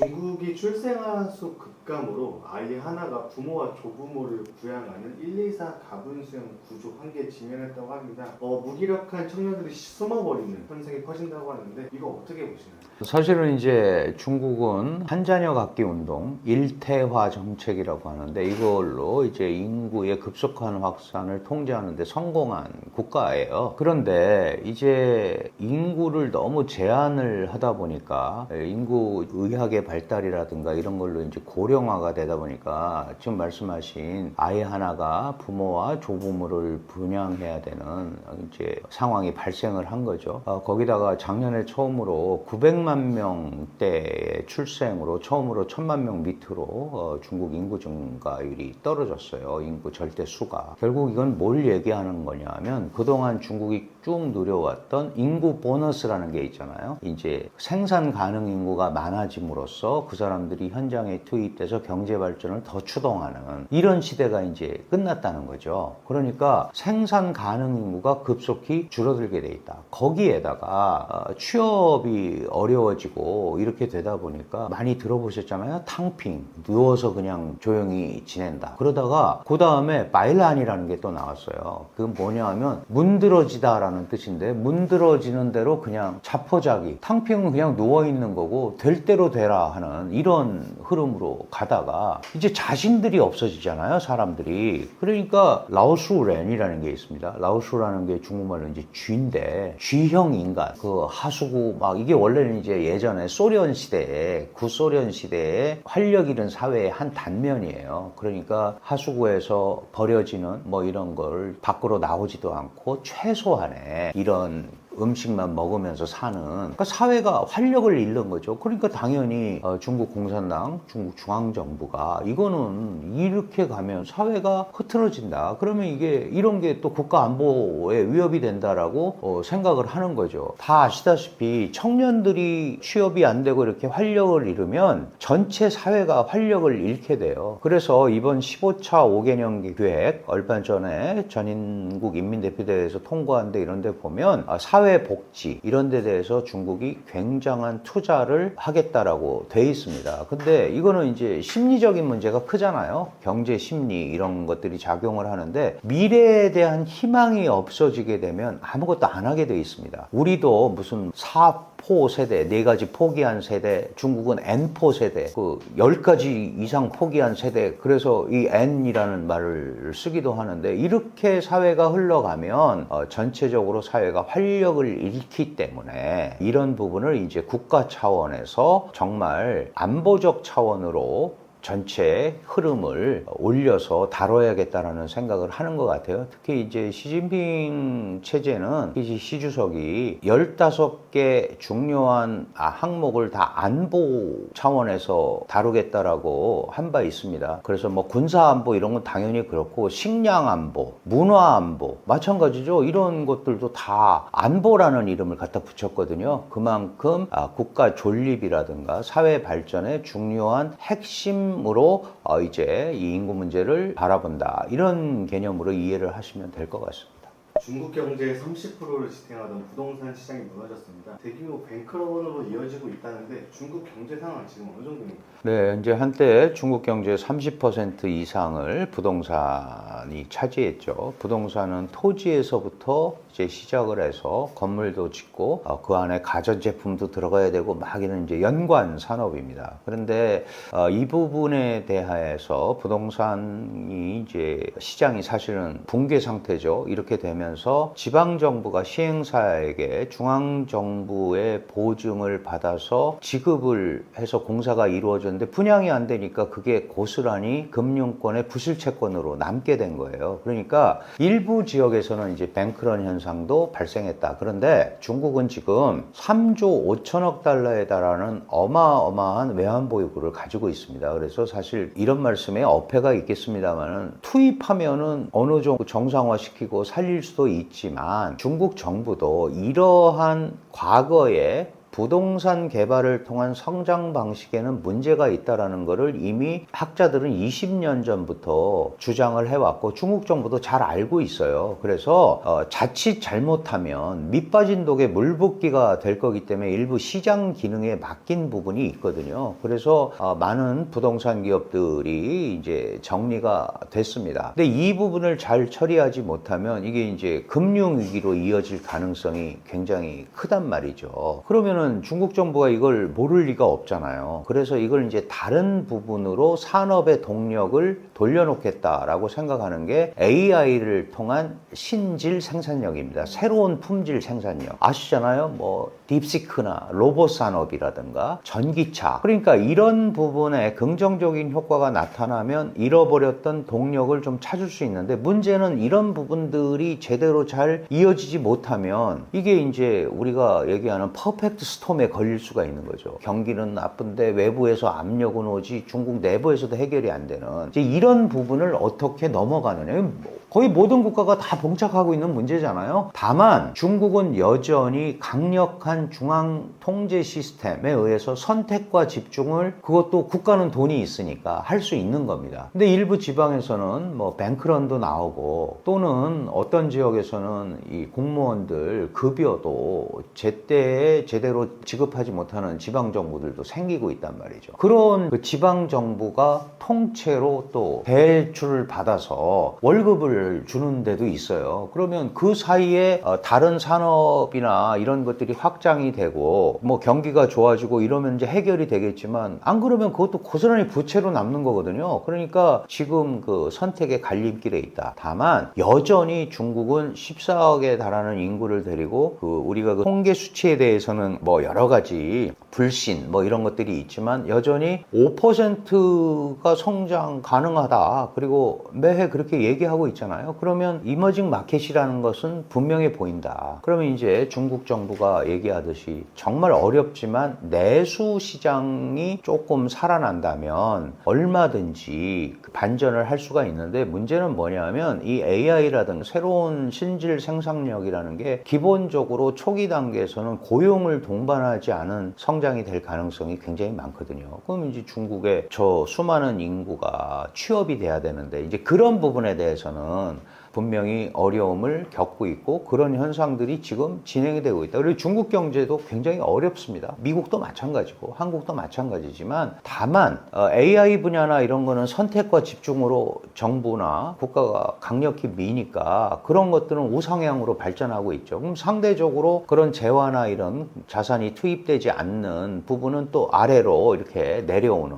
중국이 출생아 수 급감으로 아이 하나가 부모와 조부모를 부양하는 1, 2, 4 가분수형 구조 한계에 직면했다고 합니다. 무기력한 청년들이 숨어버리는 현상이 퍼진다고 하는데 이거 어떻게 보시나요? 사실은 이제 중국은 한자녀 갖기 운동, 일태화 정책이라고 하는데 이걸로 이제 인구의 급속한 확산을 통제하는 데 성공한 국가예요. 그런데 이제 인구를 너무 제한을 하다 보니까 인구 의학의 발달이라든가 이런 걸로 이제 고령화가 되다 보니까 지금 말씀하신 아이 하나가 부모와 조부모를 분양해야 되는 이제 상황이 발생을 한 거죠. 거기다가 작년에 처음으로 900만 명대의 출생으로 처음으로 1000만 명 밑으로 중국 인구 증가율이 떨어졌어요. 인구 절대 수가. 결국 이건 뭘 얘기하는 거냐면 그동안 중국이 쭉 누려왔던 인구 보너스라는 게 있잖아요. 이제 생산 가능 인구가 많아짐으로써 그 사람들이 현장에 투입돼서 경제 발전을 더 추동하는 이런 시대가 이제 끝났다는 거죠. 그러니까 생산 가능 인구가 급속히 줄어들게 돼 있다. 거기에다가 취업이 어려워지고 이렇게 되다 보니까 많이 들어보셨잖아요. 탕핑, 누워서 그냥 조용히 지낸다. 그러다가 그 다음에 바일란이라는 게 또 나왔어요. 그건 뭐냐 하면 문드러지다라는 뜻인데 문드러지는 대로 그냥 자포자기, 탕핑은 그냥 누워있는 거고 될 대로 되라 하는 이런 흐름으로 가다가 이제 자신들이 없어지잖아요. 사람들이. 그러니까 라오수렌이라는 게 있습니다. 라오수라는 게 중국말로 이제 쥐인데 쥐형 인간, 그 하수구 막 이게 원래는 이제 예전에 소련 시대에 구소련 시대에 활력 잃은 사회의 한 단면이에요. 그러니까 하수구에서 버려지는 뭐 이런 걸 밖으로 나오지도 않고 최소한의 이런 음식만 먹으면서 사는 그러니까 사회가 활력을 잃는 거죠. 그러니까 당연히 중국 공산당, 중국 중앙정부가 이거는 이렇게 가면 사회가 흐트러진다. 그러면 이게 이런 게 또 국가 안보에 위협이 된다라고 생각을 하는 거죠. 다 아시다시피 청년들이 취업이 안 되고 이렇게 활력을 잃으면 전체 사회가 활력을 잃게 돼요. 그래서 이번 15차 5개년 계획 얼마 전에 전인국 인민대표대회에서 통과한 데 이런 데 보면 사회복지 이런 데 대해서 중국이 굉장한 투자를 하겠다라고 돼 있습니다. 근데 이거는 이제 심리적인 문제가 크잖아요. 경제 심리 이런 것들이 작용을 하는데 미래에 대한 희망이 없어지게 되면 아무것도 안 하게 돼 있습니다. 우리도 무슨 사포 세대, 4가지 포기한 세대, 중국은 N포 세대, 그 10가지 이상 포기한 세대, 그래서 이 N이라는 말을 쓰기도 하는데 이렇게 사회가 흘러가면 전체적으로 사회가 활력을 잃기 때문에 이런 부분을 이제 국가 차원에서 정말 안보적 차원으로 전체 흐름을 올려서 다뤄야겠다라는 생각을 하는 것 같아요. 특히 이제 시진핑 체제는 시 주석이 15개 중요한 항목을 다 안보 차원에서 다루겠다라고 한 바 있습니다. 그래서 뭐 군사 안보 이런 건 당연히 그렇고 식량 안보, 문화 안보 마찬가지죠. 이런 것들도 다 안보라는 이름을 갖다 붙였거든요. 그만큼 국가 존립이라든가 사회 발전의 중요한 핵심 으로 이제 이 인구 문제를 바라본다. 이런 개념으로 이해를 하시면 될 것 같습니다. 중국 경제의 30%를 지탱하던 부동산 시장이 무너졌습니다. 대규모 뱅크런으로 이어지고 있다는데 중국 경제 상황 지금 어느 정도입니까? 네, 이제 한때 중국 경제의 30% 이상을 부동산이 차지했죠. 부동산은 토지에서부터 이제 시작을 해서 건물도 짓고 그 안에 가전제품도 들어가야 되고 막 이런 이제 연관 산업입니다. 그런데 이 부분에 대하여서 부동산이 이제 시장이 사실은 붕괴 상태죠. 이렇게 되면서 지방정부가 시행사에게 중앙정부의 보증을 받아서 지급을 해서 공사가 이루어졌는데 분양이 안 되니까 그게 고스란히 금융권의 부실채권으로 남게 된 거예요. 그러니까 일부 지역에서는 이제 뱅크런 현상도 발생했다. 그런데 중국은 지금 3조 5천억 달러에 달하는 어마어마한 외환보유고를 가지고 있습니다. 그래서 사실 이런 말씀에 어폐가 있겠습니다만은 투입하면은 어느 정도 정상화시키고 살릴 수도 있지만 중국 정부도 이러한 과거에 부동산 개발을 통한 성장 방식에는 문제가 있다라는 것을 이미 학자들은 20년 전부터 주장을 해왔고 중국 정부도 잘 알고 있어요. 그래서 자칫 잘못하면 밑빠진 독에 물 붓기가 될 거기 때문에 일부 시장 기능에 맡긴 부분이 있거든요. 그래서 많은 부동산 기업들이 이제 정리가 됐습니다. 근데 이 부분을 잘 처리하지 못하면 이게 이제 금융 위기로 이어질 가능성이 굉장히 크단 말이죠. 그러면은 중국 정부가 이걸 모를 리가 없잖아요. 그래서 이걸 이제 다른 부분으로 산업의 동력을 돌려놓겠다라고 생각하는 게 AI를 통한 신질 생산력입니다. 새로운 품질 생산력. 아시잖아요. 뭐 딥시크나 로봇 산업이라든가 전기차. 그러니까 이런 부분에 긍정적인 효과가 나타나면 잃어버렸던 동력을 좀 찾을 수 있는데 문제는 이런 부분들이 제대로 잘 이어지지 못하면 이게 이제 우리가 얘기하는 퍼펙트 스톰에 걸릴 수가 있는 거죠. 경기는 나쁜데 외부에서 압력은 오지 중국 내부에서도 해결이 안 되는 이제 이런 부분을 어떻게 넘어가느냐. 거의 모든 국가가 다 봉착하고 있는 문제잖아요. 다만 중국은 여전히 강력한 중앙 통제 시스템에 의해서 선택과 집중을 그것도 국가는 돈이 있으니까 할 수 있는 겁니다. 근데 일부 지방에서는 뭐 뱅크런도 나오고 또는 어떤 지역에서는 이 공무원들 급여도 제때에 제대로 지급하지 못하는 지방 정부들도 생기고 있단 말이죠. 그런 그 지방 정부가 통째로 또 대출을 받아서 월급을 주는 데도 있어요. 그러면 그 사이에 다른 산업이나 이런 것들이 확장이 되고 뭐 경기가 좋아지고 이러면 이제 해결이 되겠지만 안 그러면 그것도 고스란히 부채로 남는 거거든요. 그러니까 지금 그 선택의 갈림길에 있다. 다만 여전히 중국은 14억에 달하는 인구를 데리고 그 우리가 그 통계 수치에 대해서는 뭐 여러 가지 불신 뭐 이런 것들이 있지만 여전히 5%가 성장 가능하다. 그리고 매해 그렇게 얘기하고 있잖아요. 그러면 이머징 마켓이라는 것은 분명해 보인다. 그러면 이제 중국 정부가 얘기하듯이 정말 어렵지만 내수 시장이 조금 살아난다면 얼마든지 반전을 할 수가 있는데 문제는 뭐냐면 이 AI라든가 새로운 신질 생산력이라는 게 기본적으로 초기 단계에서는 고용을 동반하지 않은 성장이 될 가능성이 굉장히 많거든요. 그럼 이제 중국의 저 수많은 인구가 취업이 돼야 되는데 이제 그런 부분에 대해서는 분명히 어려움을 겪고 있고 그런 현상들이 지금 진행이 되고 있다. 그리고 중국 경제도 굉장히 어렵습니다. 미국도 마찬가지고 한국도 마찬가지지만 다만 AI 분야나 이런 거는 선택과 집중으로 정부나 국가가 강력히 미니까 그런 것들은 우상향으로 발전하고 있죠. 그럼 상대적으로 그런 재화나 이런 자산이 투입되지 않는 부분은 또 아래로 이렇게 내려오는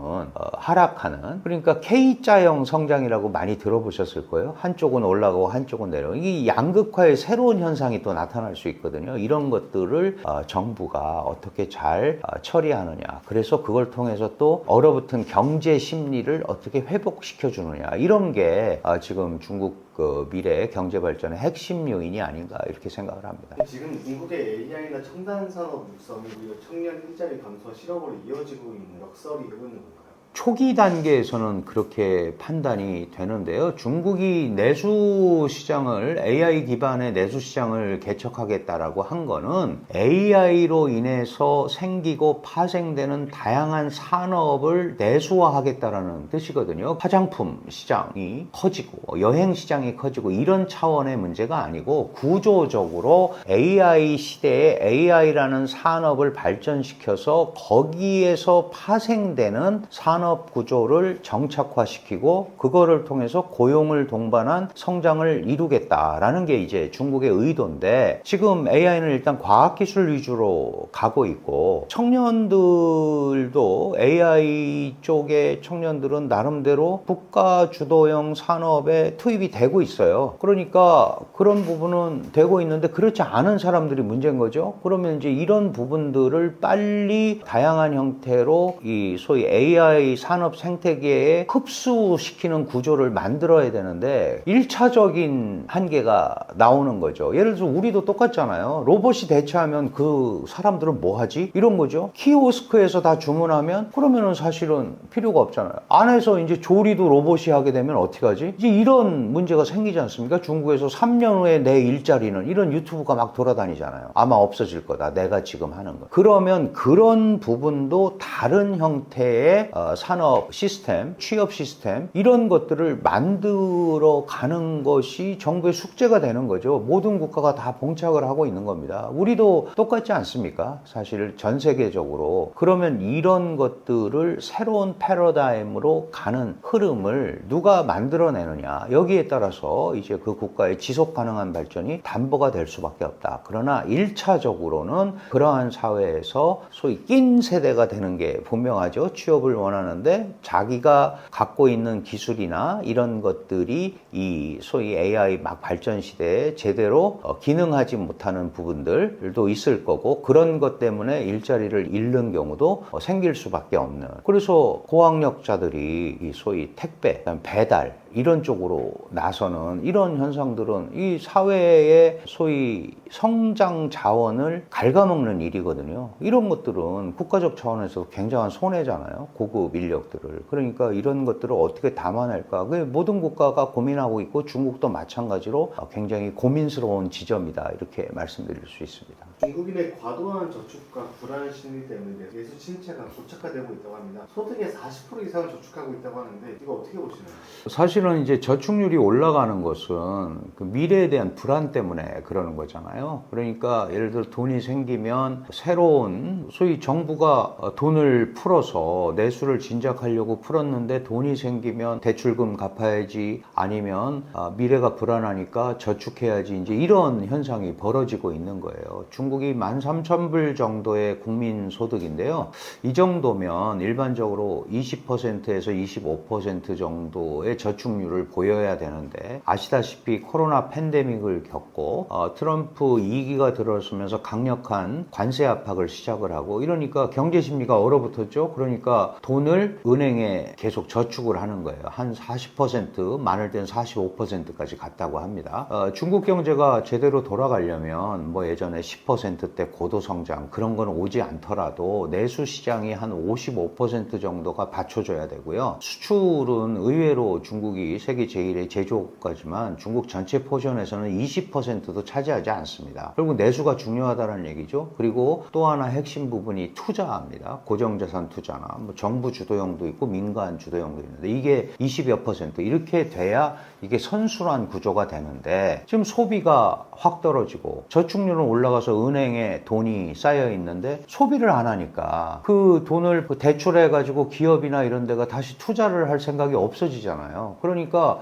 하락하는 그러니까 K자형 성장이라고 많이 들어보셨을 거예요. 한쪽은 올라가고 한쪽은 내려오고 이 양극화의 새로운 현상이 또 나타날 수 있거든요. 이런 것들을 정부가 어떻게 잘 처리하느냐. 그래서 그걸 통해서 또 얼어붙은 경제 심리를 어떻게 회복시켜 주느냐. 이런 게 지금 중국 그 미래의 경제 발전의 핵심 요인이 아닌가 이렇게 생각을 합니다. 지금 중국의 AI나 첨단 산업 육성이 오히려 청년 일자리 감소와 실업으로 이어지고 있는 역설이 되고 있는 건가요? 초기 단계에서는 그렇게 판단이 되는데요. 중국이 내수 시장을 AI 기반의 내수 시장을 개척하겠다라고 한 거는 AI로 인해서 생기고 파생되는 다양한 산업을 내수화하겠다라는 뜻이거든요. 화장품 시장이 커지고 여행 시장이 커지고 이런 차원의 문제가 아니고 구조적으로 AI 시대에 AI라는 산업을 발전시켜서 거기에서 파생되는 산업 구조를 정착화시키고 그거를 통해서 고용을 동반한 성장을 이루겠다라는 게 이제 중국의 의도인데 지금 AI는 일단 과학기술 위주로 가고 있고 청년들도 AI 쪽의 청년들은 나름대로 국가 주도형 산업에 투입이 되고 있어요. 그러니까 그런 부분은 되고 있는데 그렇지 않은 사람들이 문제인 거죠. 그러면 이제 이런 부분들을 빨리 다양한 형태로 이 소위 AI 우리 산업 생태계에 흡수시키는 구조를 만들어야 되는데 1차적인 한계가 나오는 거죠. 예를 들어서 우리도 똑같잖아요. 로봇이 대체하면 그 사람들은 뭐 하지? 이런 거죠. 키오스크에서 다 주문하면 그러면은 사실은 필요가 없잖아요. 안에서 이제 조리도 로봇이 하게 되면 어떻게 하지? 이제 이런 문제가 생기지 않습니까? 중국에서 3년 후에 내 일자리는 이런 유튜브가 막 돌아다니잖아요. 아마 없어질 거다. 내가 지금 하는 거. 그러면 그런 부분도 다른 형태의 산업 시스템, 취업 시스템 이런 것들을 만들어 가는 것이 정부의 숙제가 되는 거죠. 모든 국가가 다 봉착을 하고 있는 겁니다. 우리도 똑같지 않습니까? 사실 전 세계적으로. 그러면 이런 것들을 새로운 패러다임으로 가는 흐름을 누가 만들어내느냐 여기에 따라서 이제 그 국가의 지속 가능한 발전이 담보가 될 수밖에 없다. 그러나 1차적으로는 그러한 사회에서 소위 낀 세대가 되는 게 분명하죠. 취업을 원하는데 자기가 갖고 있는 기술이나 이런 것들이 이 소위 AI 막 발전 시대에 제대로 기능하지 못하는 부분들도 있을 거고 그런 것 때문에 일자리를 잃는 경우도 생길 수밖에 없는. 그래서 고학력자들이 이 소위 택배, 배달 이런 쪽으로 나서는 이런 현상들은 이 사회의 소위 성장 자원을 갉아먹는 일이거든요. 이런 것들은 국가적 차원에서 굉장한 손해잖아요. 고급 인력들을. 그러니까 이런 것들을 어떻게 담아낼까. 모든 국가가 고민하고 있고 중국도 마찬가지로 굉장히 고민스러운 지점이다. 이렇게 말씀드릴 수 있습니다. 중국인의 과도한 저축과 불안 심리 때문에 내수 침체가 고착화되고 있다고 합니다. 소득의 40% 이상을 저축하고 있다고 하는데 이거 어떻게 보시나요? 사실은 이제 저축률이 올라가는 것은 그 미래에 대한 불안 때문에 그러는 거잖아요. 그러니까 예를 들어 돈이 생기면 새로운 소위 정부가 돈을 풀어서 내수를 진작하려고 풀었는데 돈이 생기면 대출금 갚아야지 아니면 미래가 불안하니까 저축해야지 이제 이런 현상이 벌어지고 있는 거예요. 중국이 13,000불 정도의 국민소득인데요. 이 정도면 일반적으로 20%에서 25% 정도의 저축률을 보여야 되는데 아시다시피 코로나 팬데믹을 겪고 트럼프 2기가 들어서면서 강력한 관세 압박을 시작을 하고 이러니까 경제 심리가 얼어붙었죠. 그러니까 돈을 은행에 계속 저축을 하는 거예요. 한 40% 많을 땐 45%까지 갔다고 합니다. 중국 경제가 제대로 돌아가려면 뭐 예전에 10%대 고도성장 그런 건 오지 않더라도 내수 시장이 한 55% 정도가 받쳐줘야 되고요. 수출은 의외로 중국이 세계 제1의 제조국가지만 중국 전체 포션에서는 20%도 차지하지 않습니다. 결국 내수가 중요하다는 얘기죠. 그리고 또 하나 핵심 부분이 투자입니다. 고정자산 투자나 뭐 정부 주도형도 있고 민간 주도형도 있는데 이게 20여 % 이렇게 돼야 이게 선순환 구조가 되는데 지금 소비가 확 떨어지고 저축률은 올라가서 은행에 돈이 쌓여 있는데 소비를 안 하니까 그 돈을 대출해 가지고 기업이나 이런 데가 다시 투자를 할 생각이 없어지잖아요. 그러니까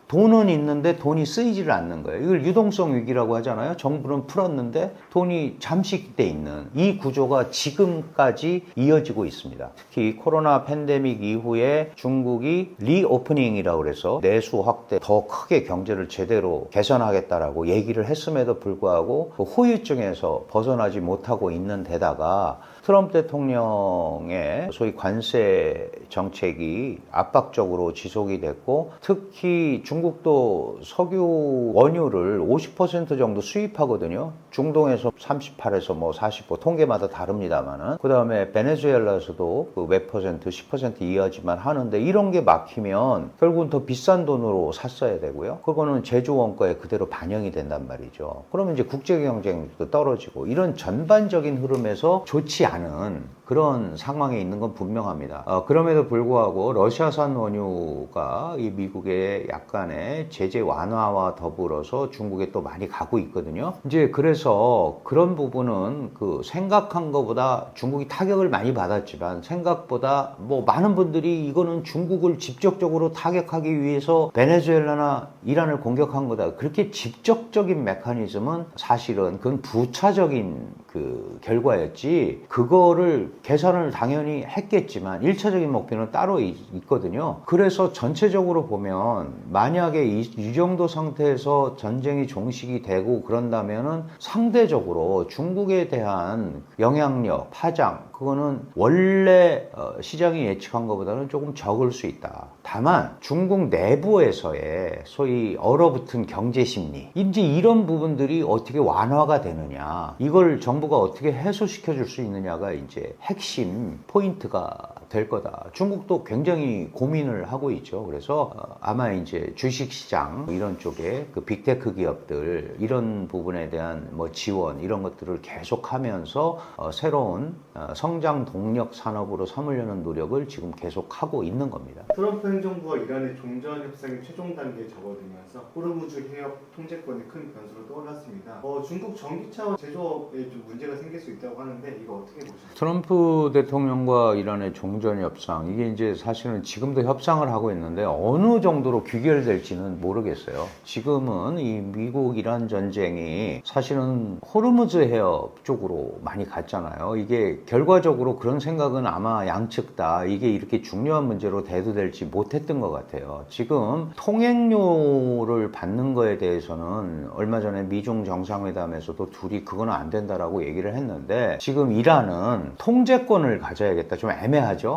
돈은 있는데 돈이 쓰이지를 않는 거예요. 이걸 유동성 위기라고 하잖아요. 정부는 풀었는데 돈이 잠식돼 있는 이 구조가 지금까지 이어지고 있습니다. 특히 코로나 팬데믹 이후에 중국이 리오프닝이라고 해서 내수 확대 더 크게 경제를 제대로 개선하겠다라고 얘기를 했음에도 불구하고 그 후유증에서 벗어나지 못하고 있는 데다가 트럼프 대통령의 소위 관세 정책이 압박적으로 지속이 됐고 특히 중국도 석유 원유를 50% 정도 수입하거든요. 중동에서 38에서 뭐 45 통계마다 다릅니다만은 그 다음에 베네수엘라에서도 그 몇 퍼센트 10% 이하지만 하는데 이런 게 막히면 결국은 더 비싼 돈으로 샀어야 되고요. 그거는 제조 원가에 그대로 반영이 된단 말이죠. 그러면 이제 국제 경쟁도 떨어지고 이런 전반적인 흐름에서 좋지 않은 그런 상황에 있는 건 분명합니다. 그럼에도 불구하고 러시아산 원유가 이 미국의 약간의 제재 완화와 더불어서 중국에 또 많이 가고 있거든요. 이제 그래서 그런 부분은 그 생각한 것보다 중국이 타격을 많이 받았지만 생각보다 뭐 많은 분들이 이거는 중국을 직접적으로 타격하기 위해서 베네수엘라나 이란을 공격한 거다. 그렇게 직접적인 메커니즘은 사실은 그건 부차적인 그 결과였지 그거를 계산을 당연히 했겠지만 1차적인 목표는 따로 있거든요. 그래서 전체적으로 보면 만약에 이 정도 상태에서 전쟁이 종식이 되고 그런다면은 상대적으로 중국에 대한 영향력, 파장 그거는 원래 시장이 예측한 것보다는 조금 적을 수 있다. 다만 중국 내부에서의 소위 얼어붙은 경제 심리, 이제 이런 부분들이 어떻게 완화가 되느냐, 이걸 정부가 어떻게 해소시켜 줄 수 있느냐가 이제 핵심 포인트가 될 거다. 중국도 굉장히 고민을 하고 있죠. 그래서 아마 이제 주식시장 이런 쪽에 그 빅테크 기업들 이런 부분에 대한 뭐 지원 이런 것들을 계속하면서 새로운 성장 동력 산업으로 삼으려는 노력을 지금 계속하고 있는 겁니다. 트럼프 행정부와 이란의 종전 협상이 최종 단계에 접어들면서 호르무즈 해협 통제권이 큰 변수로 떠올랐습니다. 중국 전기차 제조업에 좀 문제가 생길 수 있다고 하는데 이거 어떻게 보십니까? 트럼프 대통령과 이란의 종전 협상, 이게 이제 사실은 지금도 협상을 하고 있는데 어느 정도로 귀결될지는 모르겠어요. 지금은 이 미국-이란 전쟁이 사실은 호르무즈 해협 쪽으로 많이 갔잖아요. 이게 결과적으로 그런 생각은 아마 양측 다 이게 이렇게 중요한 문제로 대두될지 못했던 것 같아요. 지금 통행료를 받는 거에 대해서는 얼마 전에 미중 정상회담에서도 둘이 그거는 안 된다라고 얘기를 했는데, 지금 이란은 통제권을 가져야겠다. 좀 애매하죠.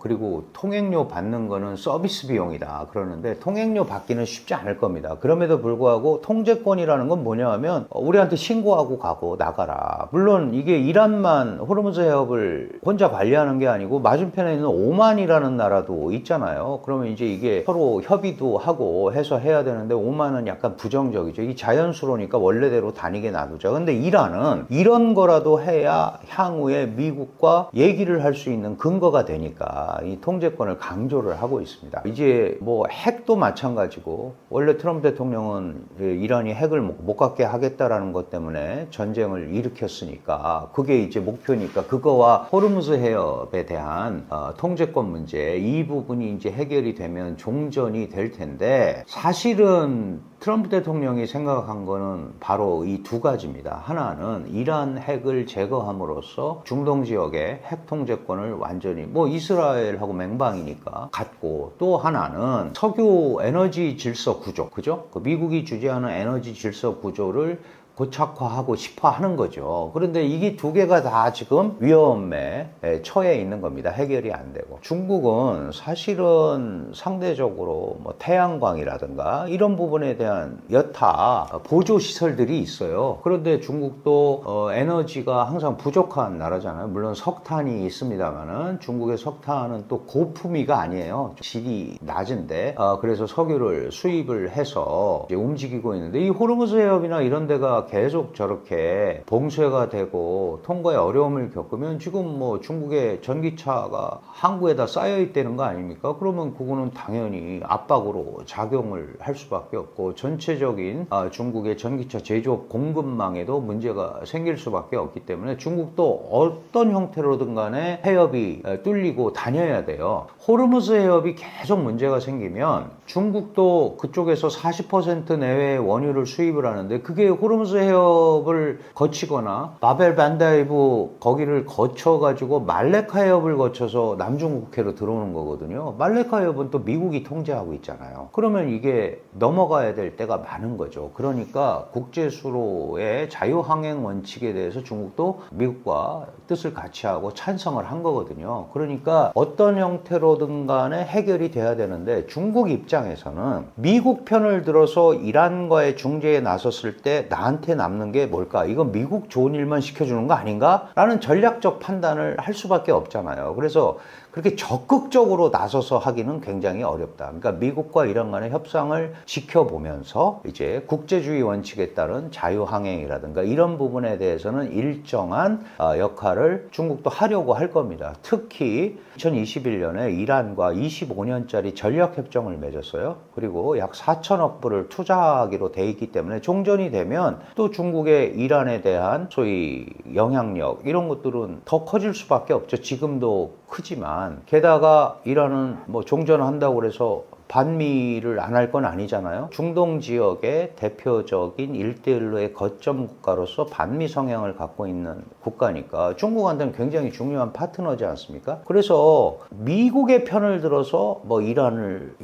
그리고 통행료 받는 거는 서비스 비용이다 그러는데 통행료 받기는 쉽지 않을 겁니다. 그럼에도 불구하고 통제권이라는 건 뭐냐 하면 우리한테 신고하고 가고 나가라. 물론 이게 이란만 호르무즈 해협을 혼자 관리하는 게 아니고 맞은편에 있는 오만이라는 나라도 있잖아요. 그러면 이제 이게 서로 협의도 하고 해서 해야 되는데 오만은 약간 부정적이죠. 이 자연수로니까 원래대로 다니게 놔두자. 근데 이란은 이런 거라도 해야 향후에 미국과 얘기를 할 수 있는 근거가 되니까 이 통제권을 강조를 하고 있습니다. 이제 뭐 핵도 마찬가지고, 원래 트럼프 대통령은 이란이 핵을 못 갖게 하겠다라는 것 때문에 전쟁을 일으켰으니까 그게 이제 목표니까 그거와 호르무즈 해협에 대한 통제권 문제, 이 부분이 이제 해결이 되면 종전이 될 텐데, 사실은 트럼프 대통령이 생각한 거는 바로 이 두 가지입니다. 하나는 이란 핵을 제거함으로써 중동 지역의 핵 통제권을 완전히 이스라엘하고 맹방이니까 갖고, 또 하나는 석유 에너지 질서 구조, 그죠? 그 미국이 주재하는 에너지 질서 구조를 고착화하고 싶어 하는 거죠. 그런데 이게 두 개가 다 지금 위험에 처해 있는 겁니다. 해결이 안 되고. 중국은 사실은 상대적으로 태양광이라든가 이런 부분에 대한 여타 보조 시설들이 있어요. 그런데 중국도 에너지가 항상 부족한 나라잖아요. 물론 석탄이 있습니다만은 중국의 석탄은 또 고품위가 아니에요. 질이 낮은데 그래서 석유를 수입을 해서 이제 움직이고 있는데, 이 호르무즈 해협이나 이런 데가 계속 저렇게 봉쇄가 되고 통과에 어려움을 겪으면 지금 중국의 전기차가 항구에다 쌓여 있다는 거 아닙니까? 그러면 그거는 당연히 압박으로 작용을 할 수밖에 없고, 전체적인 중국의 전기차 제조업 공급망에도 문제가 생길 수밖에 없기 때문에 중국도 어떤 형태로든 간에 해협이 뚫리고 다녀야 돼요. 호르무즈 해협이 계속 문제가 생기면 중국도 그쪽에서 40% 내외의 원유를 수입을 하는데, 그게 호르무즈 해협을 거치거나 바벨 반다이브 거기를 거쳐가지고 말레카 해협을 거쳐서 남중국해로 들어오는 거거든요. 말레카 해협은 또 미국이 통제하고 있잖아요. 그러면 이게 넘어가야 될 때가 많은 거죠. 그러니까 국제수로의 자유항행 원칙에 대해서 중국도 미국과 뜻을 같이 하고 찬성을 한 거거든요. 그러니까 어떤 형태로든 간에 해결이 돼야 되는데, 중국 입장에서는 미국 편을 들어서 이란과의 중재에 나섰을 때 나한테 남는 게 뭘까? 이건 미국 좋은 일만 시켜주는 거 아닌가? 라는 전략적 판단을 할 수밖에 없잖아요. 그래서 그렇게 적극적으로 나서서 하기는 굉장히 어렵다. 그러니까 미국과 이란 간의 협상을 지켜보면서 이제 국제주의 원칙에 따른 자유항행이라든가 이런 부분에 대해서는 일정한 역할을 중국도 하려고 할 겁니다. 특히 2021년에 이란과 25년짜리 전략협정을 맺었어요. 그리고 약 4천억 불을 투자하기로 돼 있기 때문에 종전이 되면 또 중국의 이란에 대한 소위 영향력 이런 것들은 더 커질 수밖에 없죠. 지금도 크지만, 게다가 이란은 종전한다고 해서 반미를 안 할 건 아니잖아요. 중동 지역의 대표적인 1대1로의 거점 국가로서 반미 성향을 갖고 있는 국가니까 중국한테는 굉장히 중요한 파트너지 않습니까? 그래서 미국의 편을 들어서 이란을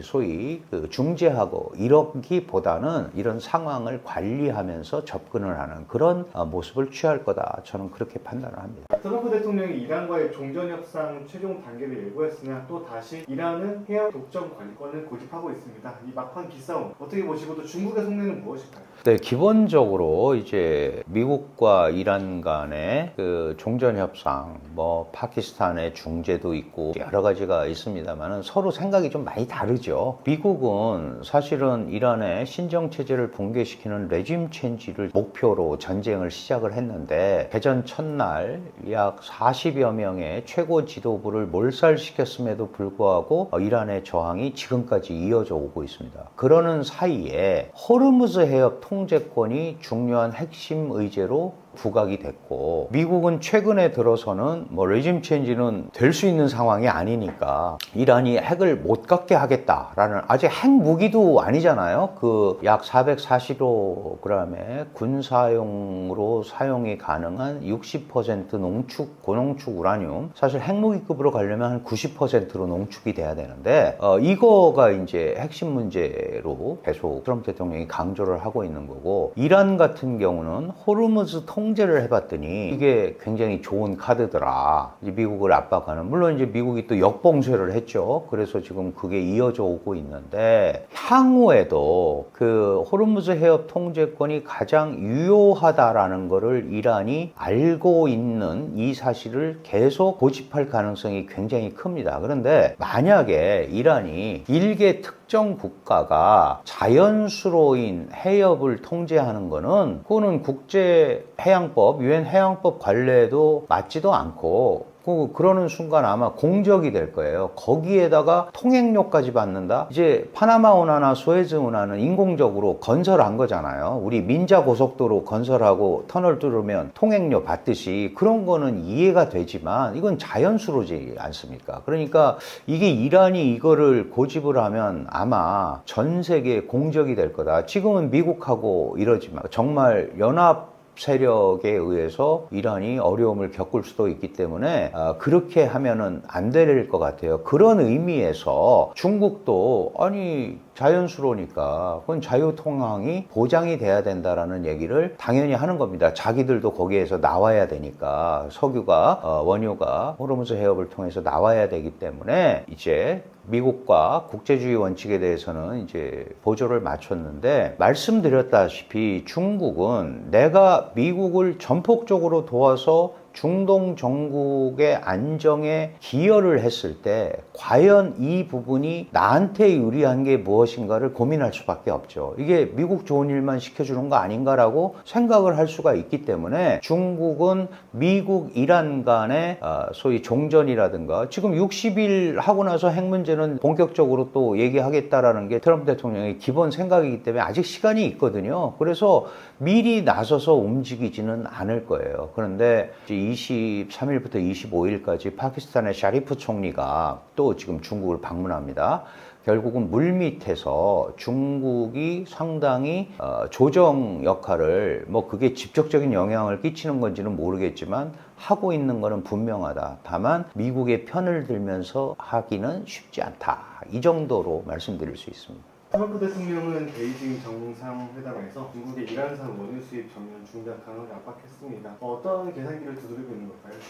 소위 중재하고 이러기보다는 이런 상황을 관리하면서 접근을 하는 그런 모습을 취할 거다. 저는 그렇게 판단을 합니다. 트럼프 대통령이 이란과의 종전 협상 최종 단계를 예고했으나 또 다시 이란은 해협 독점 관건을 고집하고 있습니다. 이 막판 기싸움 어떻게 보시고 또 중국의 속내는 무엇일까요? 네, 기본적으로 이제 미국과 이란 간의 그 종전 협상, 뭐 파키스탄의 중재도 있고 여러 가지가 있습니다만은 서로 생각이 좀 많이 다르죠. 미국은 사실은 이란의 신정 체제를 붕괴시키는 레짐 체인지를 목표로 전쟁을 시작을 했는데 개전 첫날 약 40여 명의 최고 지도부를 몰살시켰음에도 불구하고 이란의 저항이 지금까지 이어져 오고 있습니다. 그러는 사이에 호르무즈 해협 통제권이 중요한 핵심 의제로 부각이 됐고 미국은 최근에 들어서는 뭐 레짐 체인지는 될 수 있는 상황이 아니니까 이란이 핵을 못 갖게 하겠다라는 아직 핵 무기도 아니잖아요. 그 약 440kg의 군사용으로 사용이 가능한 60% 농축 고농축 우라늄 사실 핵무기급으로 가려면 한 90%로 농축이 돼야 되는데 이거가 이제 핵심 문제로 계속 트럼프 대통령이 강조를 하고 있는 거고 이란 같은 경우는 호르무즈 통제를 해봤더니 이게 굉장히 좋은 카드더라. 이제 미국을 압박하는 물론 이제 미국이 또 역봉쇄를 했죠. 그래서 지금 그게 이어져 오고 있는데 향후에도 그 호르무즈 해협 통제권이 가장 유효하다라는 거를 이란이 알고 있는 이 사실을 계속 고집할 가능성이 굉장히 큽니다. 그런데 만약에 이란이 일개 특정 국가가 자연수로인 해협을 통제하는 거는 그거는 국제해양법, 유엔 해양법 관례에도 맞지도 않고 그러는 순간 아마 공적이 될 거예요. 거기에다가 통행료까지 받는다? 이제 파나마 운하나 수에즈 운하는 인공적으로 건설한 거잖아요. 우리 민자 고속도로 건설하고 터널 뚫으면 통행료 받듯이 그런 거는 이해가 되지만 이건 자연수로지 않습니까? 그러니까 이게 이란이 이거를 고집을 하면 아마 전 세계에 공적이 될 거다. 지금은 미국하고 이러지만 정말 연합 세력에 의해서 이란이 어려움을 겪을 수도 있기 때문에 그렇게 하면은 안 될 것 같아요. 그런 의미에서 중국도 아니 자연수로니까 그건 자유통항이 보장이 돼야 된다라는 얘기를 당연히 하는 겁니다. 자기들도 거기에서 나와야 되니까 석유가 원유가 호르무즈 해협을 통해서 나와야 되기 때문에 이제 미국과 국제주의 원칙에 대해서는 이제 보조를 맞췄는데 말씀드렸다시피 중국은 내가 미국을 전폭적으로 도와서 중동 정국의 안정에 기여를 했을 때 과연 이 부분이 나한테 유리한 게 무엇인가를 고민할 수밖에 없죠. 이게 미국 좋은 일만 시켜주는 거 아닌가라고 생각을 할 수가 있기 때문에 중국은 미국, 이란 간의 소위 종전이라든가 지금 60일 하고 나서 핵 문제는 본격적으로 또 얘기하겠다라는 게 트럼프 대통령의 기본 생각이기 때문에 아직 시간이 있거든요. 그래서 미리 나서서 움직이지는 않을 거예요. 그런데 23일부터 25일까지 파키스탄의 샤리프 총리가 또 지금 중국을 방문합니다. 결국은 물밑에서 중국이 상당히 조정 역할을 뭐 그게 직접적인 영향을 끼치는 건지는 모르겠지만 하고 있는 거는 분명하다. 다만 미국의 편을 들면서 하기는 쉽지 않다. 이 정도로 말씀드릴 수 있습니다. 트럼프 대통령은 베이징 정상회담에서 중국의 이란산 원유 수입 전면 중단 강하게 압박했습니다. 어떤 계산기를 두드리고 있는 걸까요?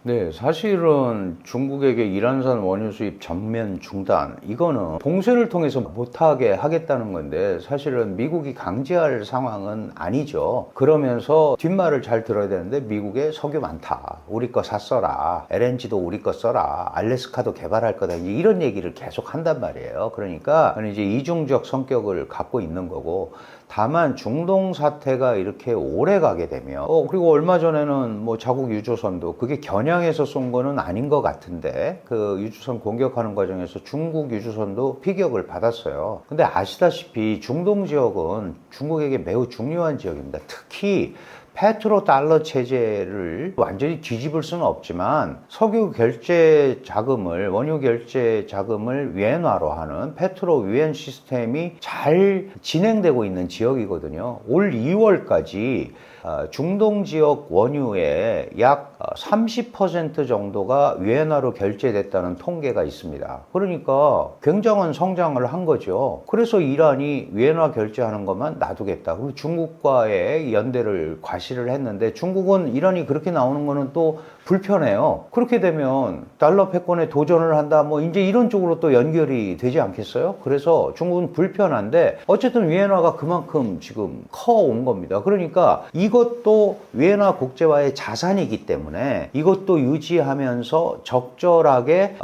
네, 사실은 중국에게 이란산 원유 수입 전면 중단 이거는 봉쇄를 통해서 못하게 하겠다는 건데 사실은 미국이 강제할 상황은 아니죠. 그러면서 뒷말을 잘 들어야 되는데 미국에 석유 많다. 우리 거 샀어라. LNG도 우리 거 써라. 알래스카도 개발할 거다. 이런 얘기를 계속 한단 말이에요. 그러니까 이제 이중적 성격을 갖고 있는 거고 다만 중동 사태가 이렇게 오래 가게 되면 그리고 얼마 전에는 뭐 자국 유조선도 그게 겨냥해서 쏜 거는 아닌 것 같은데 그 유조선 공격하는 과정에서 중국 유조선도 피격을 받았어요. 근데 아시다시피 중동 지역은 중국에게 매우 중요한 지역입니다. 특히 페트로 달러 체제를 완전히 뒤집을 수는 없지만 석유 결제 자금을 원유 결제 자금을 위엔화로 하는 페트로 위엔 시스템이 잘 진행되고 있는 지역이거든요. 올 2월까지 중동 지역 원유의 약 30% 정도가 위엔화로 결제됐다는 통계가 있습니다. 그러니까 굉장한 성장을 한 거죠. 그래서 이란이 위엔화 결제하는 것만 놔두겠다. 그리고 중국과의 연대를 과시를 했는데 중국은 이란이 그렇게 나오는 거는 또 불편해요. 그렇게 되면 달러 패권에 도전을 한다 뭐 이제 이런 쪽으로 또 연결이 되지 않겠어요? 그래서 중국은 불편한데 어쨌든 위엔화가 그만큼 지금 커온 겁니다. 그러니까 이것도 위엔화 국제화의 자산이기 때문에 이것도 유지하면서 적절하게